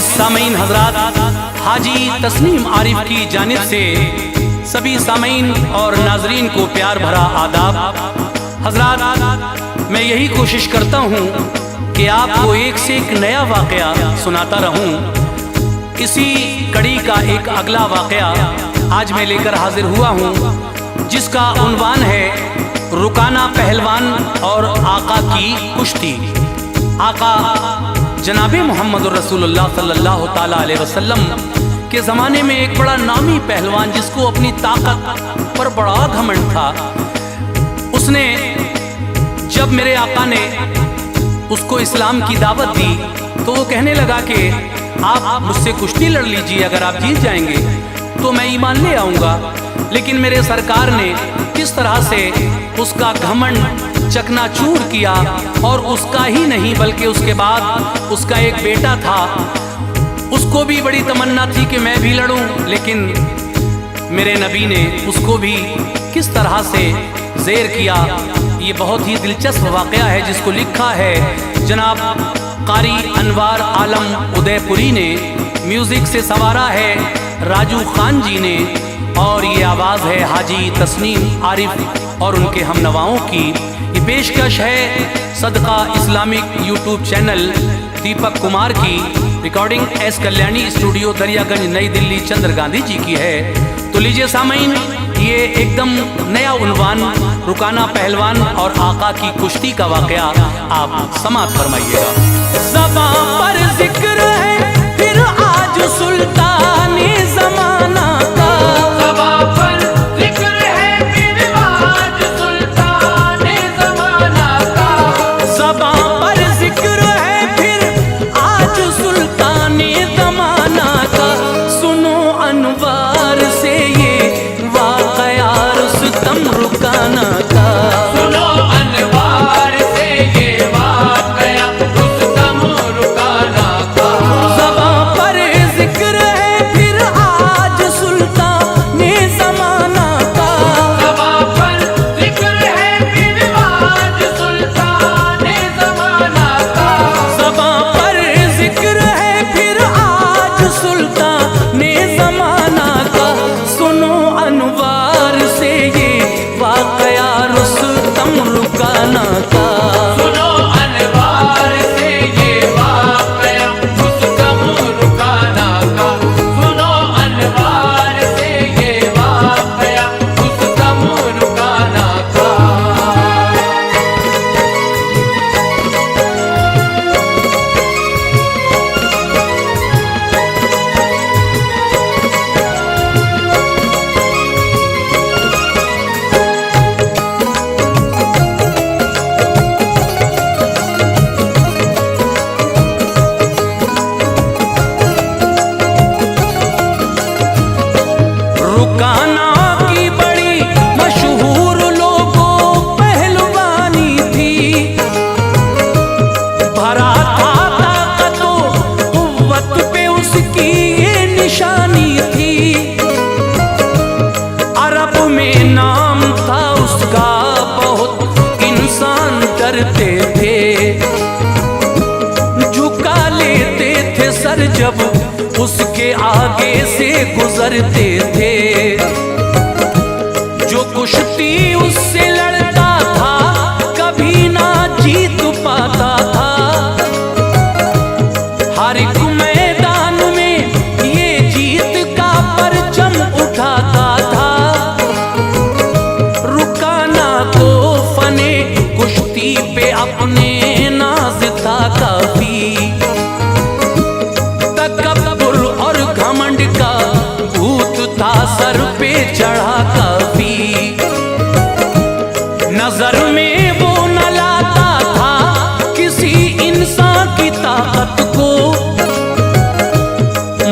सामीन हजरात, हाजी तस्नीम आरिफ की जानिब से सभी सामीन और नाजरीन को प्यार भरा आदाब। हजरात, मैं यही कोशिश करता हूँ कि आपको एक से एक नया वाक़या सुनाता रहूँ। इसी कड़ी का एक अगला वाक़या आज मैं लेकर हाजिर हुआ हूँ, जिसका उन्वान है रुकाना पहलवान और आका की कुश्ती। आका जनाबे मोहम्मद रसूलुल्लाह सल्लल्लाहु ताला अलैहि वसल्लम के ज़माने में एक बड़ा नामी पहलवान जिसको अपनी ताकत पर बड़ा घमंड था, उसने जब मेरे आका ने उसको इस्लाम की दावत दी तो वो कहने लगा कि आप मुझसे कुश्ती लड़ लीजिए, अगर आप जीत जाएंगे तो मैं ईमान ले आऊँगा। लेकिन मेरे सरकार ने किस तरह से उसका घमंड चकनाचूर किया, और उसका ही नहीं बल्कि उसके बाद उसका एक बेटा था, उसको भी बड़ी तमन्ना थी कि मैं भी लड़ूं, लेकिन मेरे नबी ने उसको भी किस तरह से ज़ेर किया। ये बहुत ही दिलचस्प वाक़या है जिसको लिखा है जनाब कारी अनवार आलम उदयपुरी ने, म्यूज़िक से संवारा है राजू खान जी ने, और ये आवाज़ है हाजी तस्नीम आरिफ और उनके हमनवाओं की। ये पेशकश है सदका Islamic YouTube channel Deepak Kumar की, recording S Kalyani studio Daryaganj नई दिल्ली चंद्र गांधी जी की है। तो लीजिए सामीन, ये एकदम नया उन्वान रुकाना पहलवान और आका की कुश्ती का वाकया आप समाप्त फरमाइएगा। ज़बां पर जिक्र है फिर आज सुल्तानी ज़माना का, ज़बां पर जिक्र है फिर आज सुल्ताने ज़माना का, ज़बां पर जिक्र है फिर आज सुल्तानी ज़माना का। सुनो अनवार से ये वाक़या रुस्तम रुकाना का, सुनो अनवार से ये वाक़या रुस्तम रुकाना का। ज़बां पर जिक्र है फिर आज सुल्तानी ज़माना का, ज़बां पर जिक्र है फिर आज सुल्ताने ज़माना का, ज़बां पर जिक्र है फिर आज सुल्तानी ज़माना का। सुनो अनवार से ये वाक़या रुस्तम रुकाना का, सुनो अनवार से ये वाक़या रुस्तम रुकाना का, सुनो अनवार से ये वाक़या रुस्तम रुकाना का। रुकाना की बड़ी मशहूर लोगों पहलवानी थी, भरा था ताकतों कुव्वत पे उसकी ये निशानी थी। अरब में नाम था उसका बहुत, इंसान डरते थे, झुका लेते थे सर जब उसके आगे से गुजरते थे। जो कुश्ती उससे लड़ता था कभी ना जीत पाता था, हर एक मैदान में ये जीत का परचम उठाता था। रुकाना को फने कुश्ती पे अपने नाज था काफी, तकब्बुर और घमंड का भूत था सर पे चढ़ा काफी। नजर में वो न लाता था किसी इंसान की ताकत को,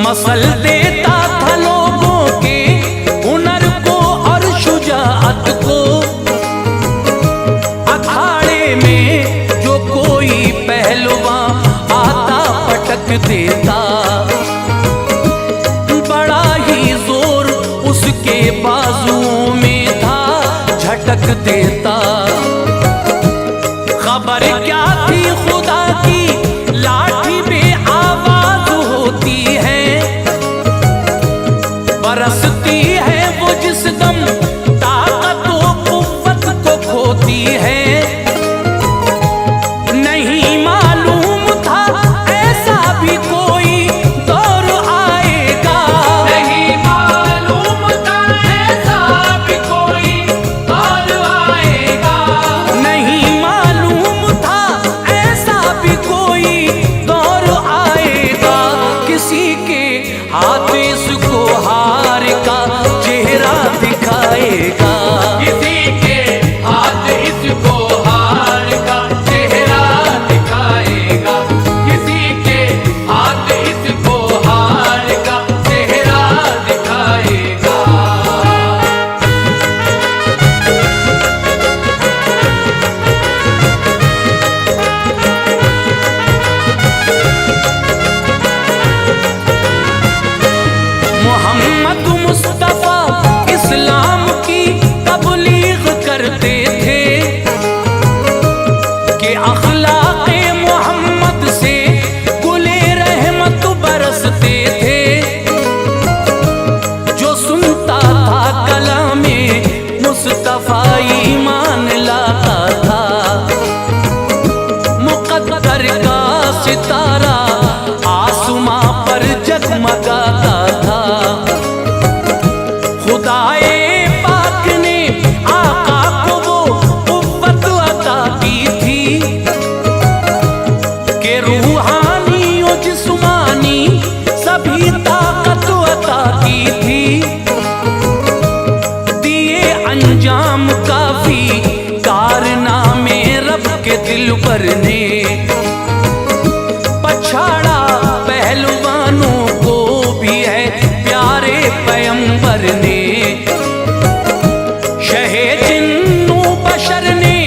मसल देता था लोगों के हुनर को और शुजाअत को। अखाड़े में जो कोई पहलवान आता पटक देता, बड़ा ही जोर उसके बाजुओं में था झटक देता। खबर क्या थी खुदा की लाठी में आवाज होती है, बरसती है वो जिस दम ताकत व कुव्वत को खोती है। नहीं मालूम था ऐसा भी कोई दौर आएगा, नहीं मालूम था ऐसा भी कोई दौर आएगा, नहीं मालूम था ऐसा भी कोई दौर आएगा। किसी के हाथ इसको हार का चेहरा दिखाएगा। किसी के हाथ इसको हार का चेहरा दिखाएगा। किसी के हाथ इसको हार का चेहरा दिखाएगा। मोहम्मद मुस्तफा इस्लाम की तबलीग करते थे कि अखलाक़े मोहम्मद से गुले रहमत बरसते थे। जो सुनता था कलामे मुस्तफा ईमान लाता था। मुक़द्दर का सितारा आसमां पर जगमगाता था। खुदाए पाक ने आका को वो कुव्वत अता की थी कि रूहानी और जिस्मानी सभी ताकत अता की थी। दिए अंजाम काफी कारनामे रब के दिल पर ने। पछाड़ा पहलवानों को भी है प्यारे पैगंबर ने। शहे जिन्नो बशर ने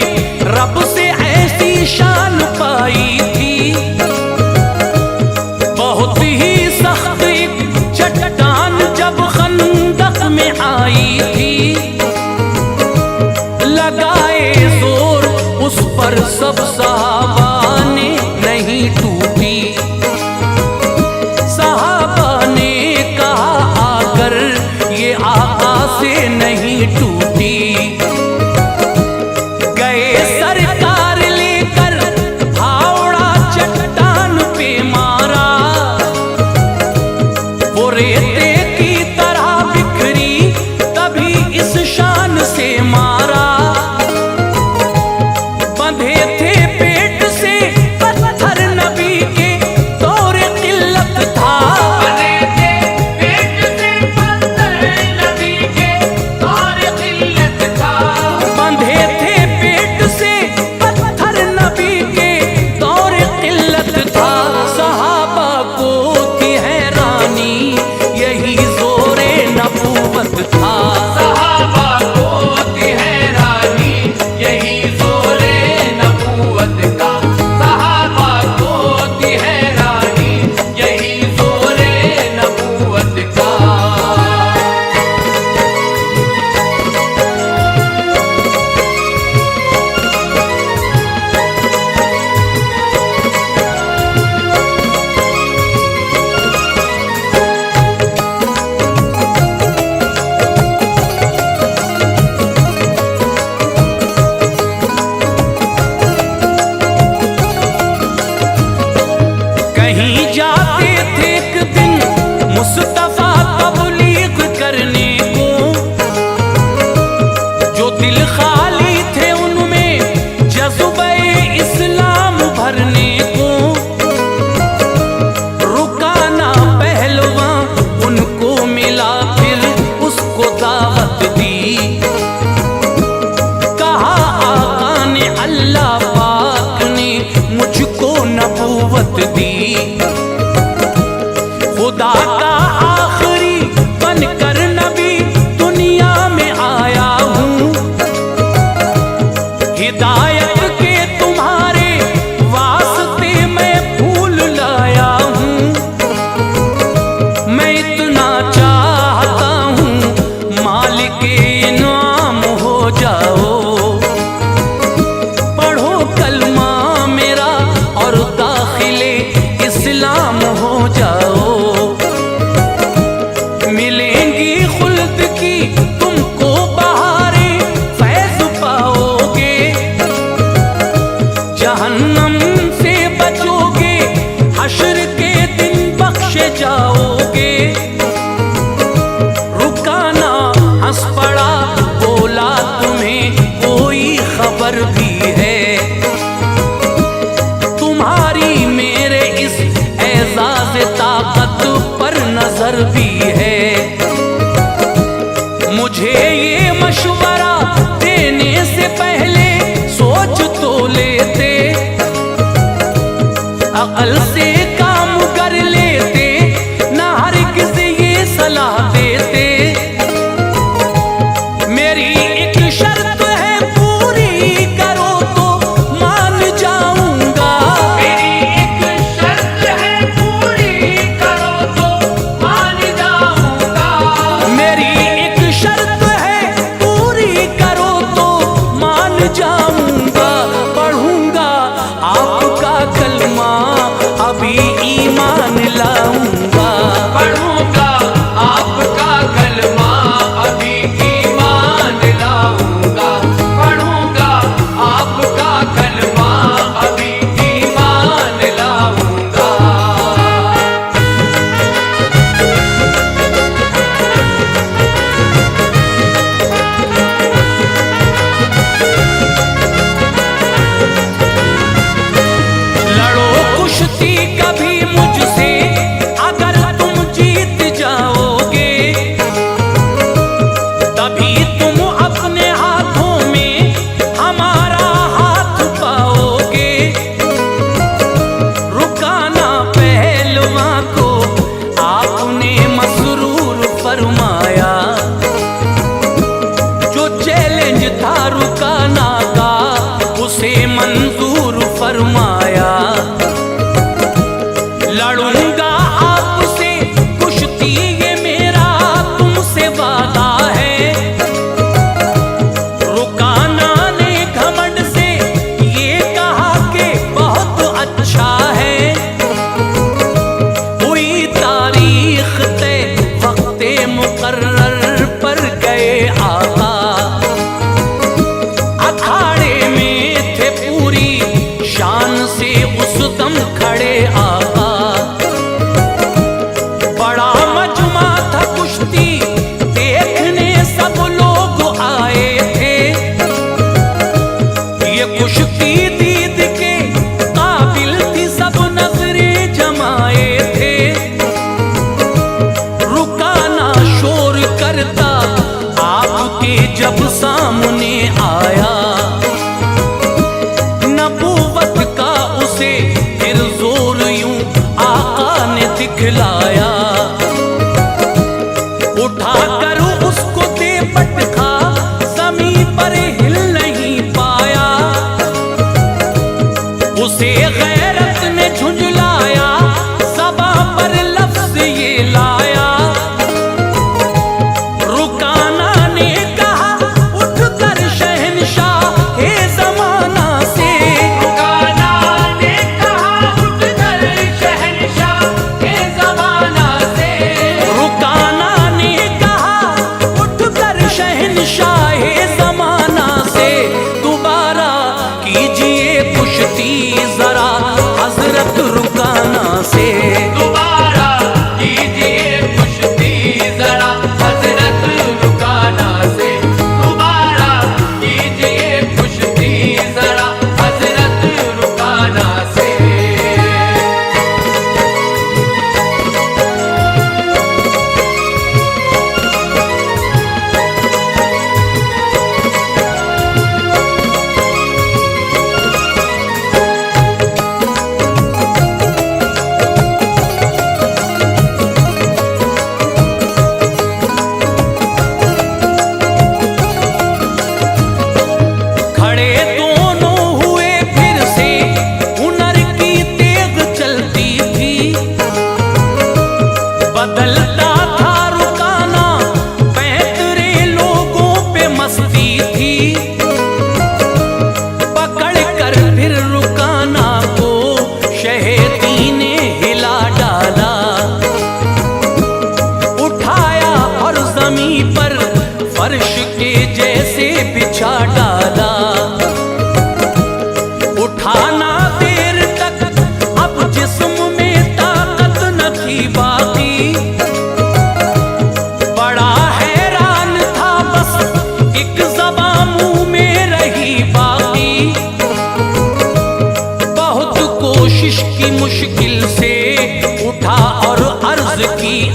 रब से ऐसी शान पाई थी। बहुत ही सख्त एक चट्टान जब खंदक में आई थी। लगाए जोर उस पर सब सहाबा ने नहीं टूटी। सहाबा ने कहा आकर ये आका से नहीं टूटी। गए सरकार लेकर फावड़ा चट्टान पे मारा। वो रेते की तरह बिखरी तभी इस शान से मारा। बंधे थे पेट से पत्थर नबी के दौर किल्लत था। बने थे पेट से पत्थर नबी के दौर किल्लत था। बंधे थे पेट से पत्थर नबी के दौर किल्लत था। सहाबा को थी हैरानी यही जोरे नबूवत था। सहाबा को थी हैरानी यही जोरे नबूवत का। सहाबा को थी हैरानी यही जोरे नबूवत का। कहीं जाते थे एक दिन मुस्तफा तबलीग करने को। जो दिल खाली थे उनमें जज़्बे इस्लाम भरने को। रुकाना पहलवान उनको मिला फिर उसको दावत दी। कहा आका ने अल्लाह पाक ने मुझको नबूवत दी। खुदा का आखिरी बनकर नबी दुनिया में आया हूँ। हिदायत के तुम्हारे वास्ते मैं फूल लाया हूँ। मैं इतना चाहता हूँ मालिक इनाम हो जाओ। पढ़ो कलमा मेरा और दाखिले इस्लाम हो जाओ। मिलेंगी खुल्द की तुमको बहारे फैज़ पाओगे। जहन्नम से बचोगे हश्र के दिन बख्शे जाओगे। रुकाना हंस पड़ा बोला तुम्हें कोई खबर भी है। तुम्हारी मेरे इस एजाज़ ताकत पर नजर भी है। मुझे ये मशवरा देने से पहले सोच तो लेते, अकल से काम कर लेते, ना हर किसी ये सलाह देते। मेरी एक शर्त है पूरी करो तो मान जाऊंगा, मेरी एक शर्त है पूरी करो तो मान जाऊंगा, मेरी एक शर्त है पूरी करो तो मान जाऊंगा। पढ़ूंगा आपका कलमा अभी ईमान लाऊंगा, पढ़ूंगा आपका कलमा अभी ईमान लाऊंगा, पढ़ूंगा आपका कलमा अभी ईमान लाऊंगा। लड़ो कुश्ती कभी मुझसे अगर तुम जीत जाओगे, तभी तुम अपने हाथों में हमारा हाथ पाओगे। रुकाना पहलवां को आपने मसरूर फरमाया, जो चैलेंज था रुकाना का उसे मंजूर फरमाया। लड़ूंगा आपसे कुश्ती ये मेरा तुमसे वादा है। रुकाना ने घमंड से ये कहा कि बहुत अच्छा है। हुई तारीख तय वक्ते मुकर्रर पर गए आका, अखाड़े में थे पूरी शान से उस दम खड़े आका। बड़ा मजमा था कुश्ती देखने सब लोग आए थे, ये कुश्ती दीद के काबिल थी सब नजरें जमाए थे। रुकाना शोर करता आपके जब सामने आया, नबूवत का उसे फिर जोर यूं आका ने दिखलाया। उठाकर उसको दे पटखा जमीन पर हिल नहीं पाया, उसे गैरत ने झुंझलाया, ज़बां पर लफ्ज ये लाया। रुकाना ने कहा उठकर शहंशाह ए ज़माना से, रुकाना ने कहा उठकर शहंशाह के ज़माना से, रुकाना ने कहा उठकर शहंशाह ए ज़माना से। दोबारा कीजिए कुश्ती जरा हजरत रुकाना से, दोबारा कीजिए कुश्ती जरा हजरत रुकाना से, दोबारा कीजिए कुश्ती जरा हजरत रुकाना से।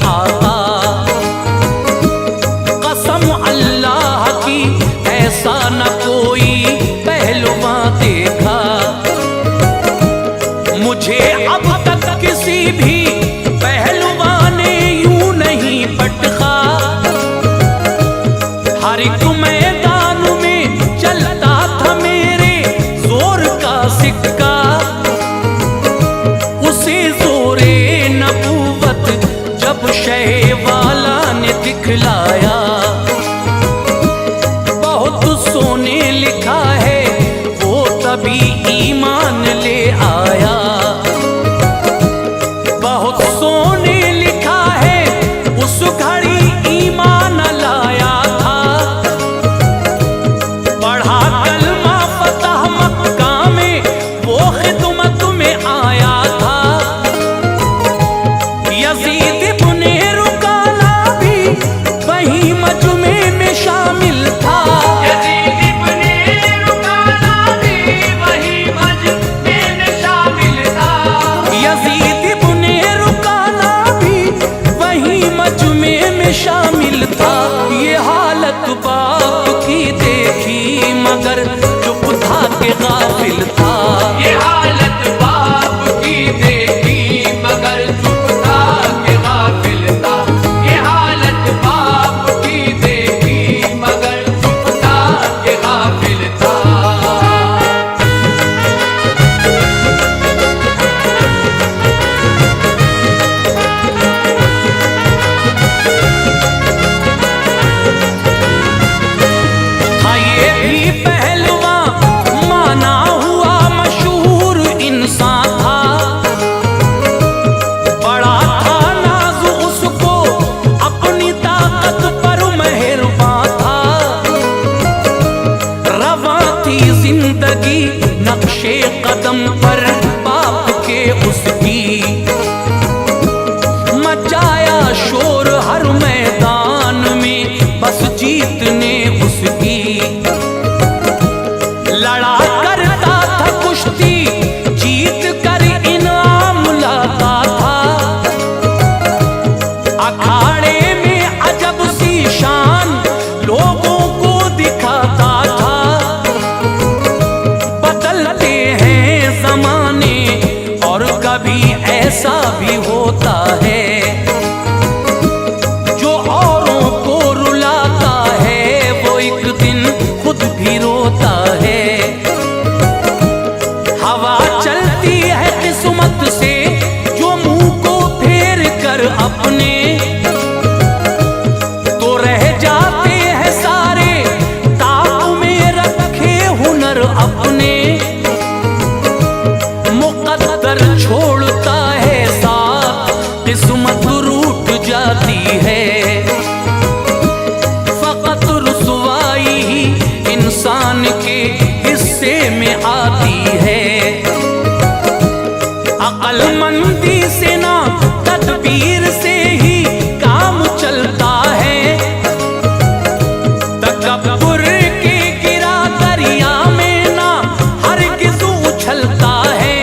आका। कसम अल्लाह की ऐसा न कोई पहलुवां देखा, मुझे अब तक किसी भी पहलुवां ने यूं नहीं पटखा। हर एक मैदान में चलता था मेरे जोर का सिक्का, उसे जोरे नबूवत जब शह वाला ने दिखलाया। बहुत सोने लिखा है वो तभी ईमान ले आया, बहुत सोने लिखा है उस घड़ी ईमान लाया था। पढ़ा कलमा फतह मक्का में वो खिदमत में आया था। यजीद इब्ने रुकाना भी वही मजमे में शामिल था। यजीद इब्ने रुकाना भी वही मजमे में शामिल था। यजीद इब्ने रुकाना भी वही मजमे में शामिल था। ये हालत बाप की देखी मगर चुप था के गाफिल था। ये हालत बाप की देखी मगर चुप था कि गाफिल था। ये हालत बाप की देखी मगर चुप था कि गाफिल था। था ये भी पहलवान माना हुआ मशहूर इंसान था। बड़ा था नाज़ उसको अपनी ताकत पर मेहरबान था। रवां थी जिंदगी नक्शे कदम पर बाप के उसकी, मचाया शोर हर मैदान में बस जीतने उसकी। लड़ा करता था कुश्ती जीत कर इनाम लाता था। अखाड़े में अजब सी शान लोगों को दिखाता था। बदलते हैं जमाने और कभी ऐसा भी होता है, जो औरों को रुलाता है वो एक दिन खुद भी रोता है। हवा चलती है किस्मत से जो मुंह को फेर कर अपने, तो रह जाते हैं सारे ताबू में रखे हुनर अपने। मुकद्दर छोड़ता है साथ किस्मत रूठ जाती है। फकत रुसवाई ही इंसान के हिस्से में आती है। अक्लमंदी से ना तदबीर से ही काम चलता है। तकब्बुर के गिरा दरिया में ना हरगिज़ उछलता है।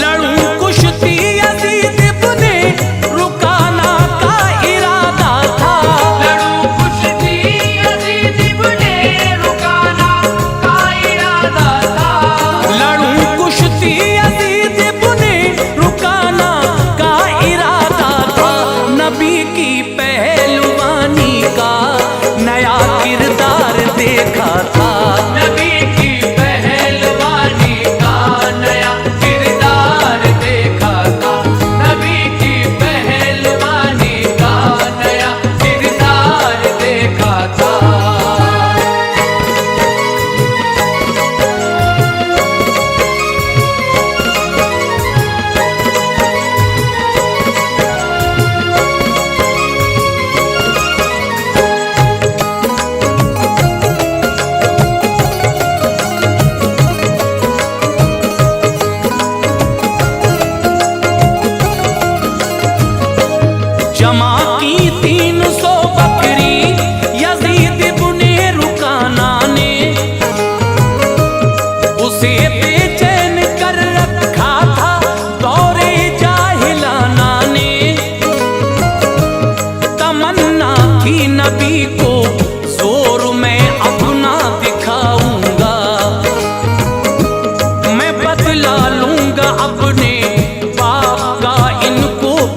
लड़ूं कुश्ती यजीद इब्ने रुकाना का इरादा था। लड़ूं कुश्ती यजीद इब्ने रुकाना का इरादा था। लड़ूं कुश्ती यजीद इब्ने रुकाना का इरादा था। नबी की पहलवानी का नया किरदार देखा था। नबी की पहलवानी का नया किरदार देखा था। नबी की पहलवानी का नया किरदार देखा था। जमा की 300 बकरी यजीद इब्ने रुकाना ने, उसे बेचैन कर रखा था दौरे जाहिलाना ने।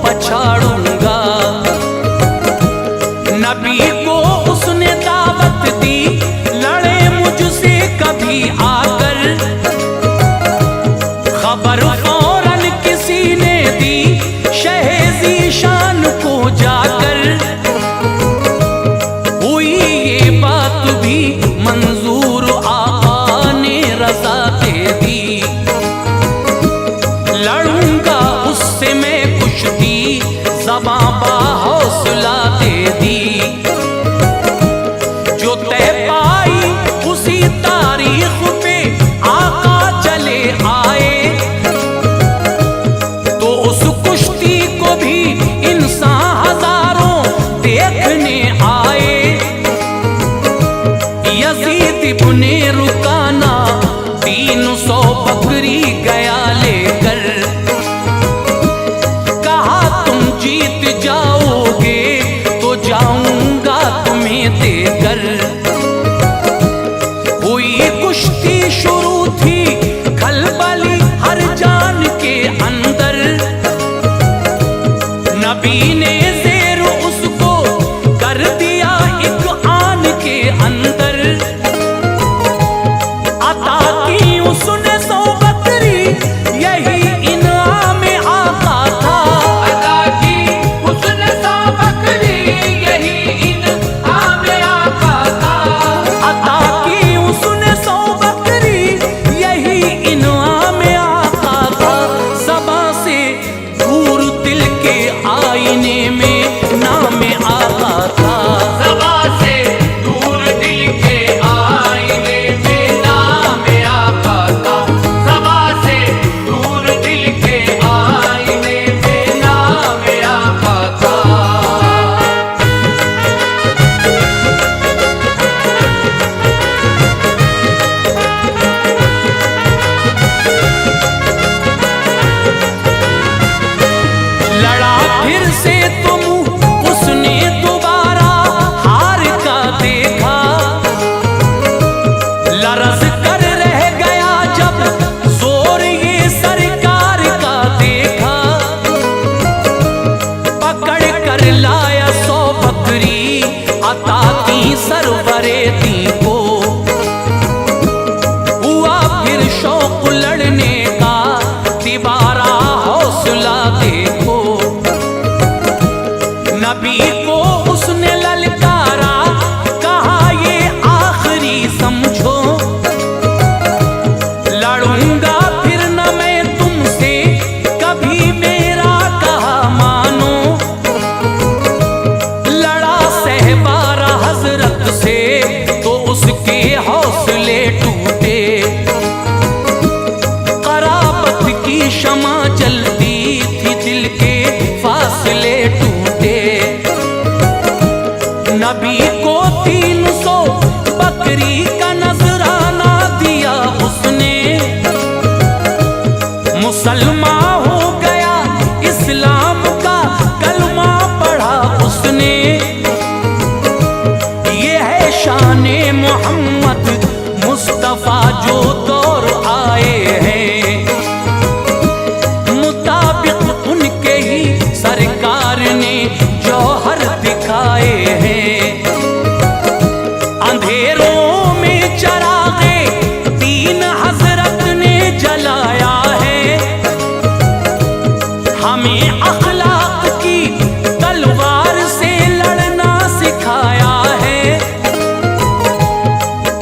पछाड़ूंगा। नबी को उसने दावत दी, लड़े मुझसे कभी आकर। खबर फौरन किसी ने दी, शह शान को जाकर। हुई ये बात भी मंजूर, आका ने रज़ा दे दी। लड़ूंगा उससे मैं कुश्ती, ज़बां बाहौसला दे दी। जो तय पाई उसी तारीख पे आका चले आए, तो उस कुश्ती को भी इंसान हजारों देखने आए। यजीद इब्ने रुकाना 300 बकरी गया लेकर। कहा तुम जीत जाओगे तो जाऊंगा तुम्हें देकर। हुई कुश्ती शुरू थी, खलबली हर जान के अंदर। नबी ने ज़ेर उसको कर दिया एक आन के अंदर। अता की उसने 100 बकरी, यही इनाम आका था। अता की उसने 100 बकरी, यही इनाम आका था। अता की उसने 100 बकरी, यही इनाम आका था। ज़बां से दूर दिल के आईने में नाम आका था। ज़बां से दूर दिल के आईने में नाम आका था। ज़बां से दूर दिल के आईने में नाम आका था। लड़ा फिर से तुम, उसने दोबारा हार का देखा। लरज़ कर रह गया जब जोर ये सरकार का देखा। पकड़ कर लाया 100 बकरी, अता की सरवरे दी को। हुआ फिर शौक लड़ने का, तिबारा हौसला देखो। नबी को उसने ललकारा, कहा ये आखिरी समझो। लड़ूंगा फिर न मैं तुमसे, कभी मेरा कहा मानो। लड़ा सहबारा हजरत से, तो उसके हौसले टूटे। कराबत की शमा जलती थी, दिल के फासले टूटे। नबी को 300 बकरी का नजराना दिया उसने। मुसलमान हो गया, इस्लाम का कलमा पढ़ा उसने। ये है शाने मोहम्मद मुस्तफा जो दौर आए हैं। मुताबिक उनके ही सरकार ने जौहर दिखाए हैं। अंधेरों में चरागे 3 हजरत ने जलाया है। हमें अखलाक की तलवार से लड़ना सिखाया है।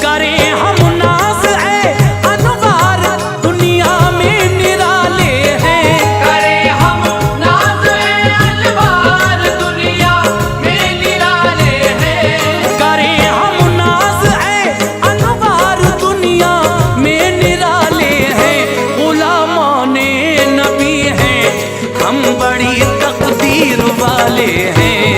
करें हम नाज है अनवार, दुनिया में निराले हैं। करे हम नाज़ अलवार, दुनिया में निराले हैं। करें हम नाज है अनवार, दुनिया में निराले हैं। गुलामान नबी हैं, हम बड़ी तकदीर वाले हैं।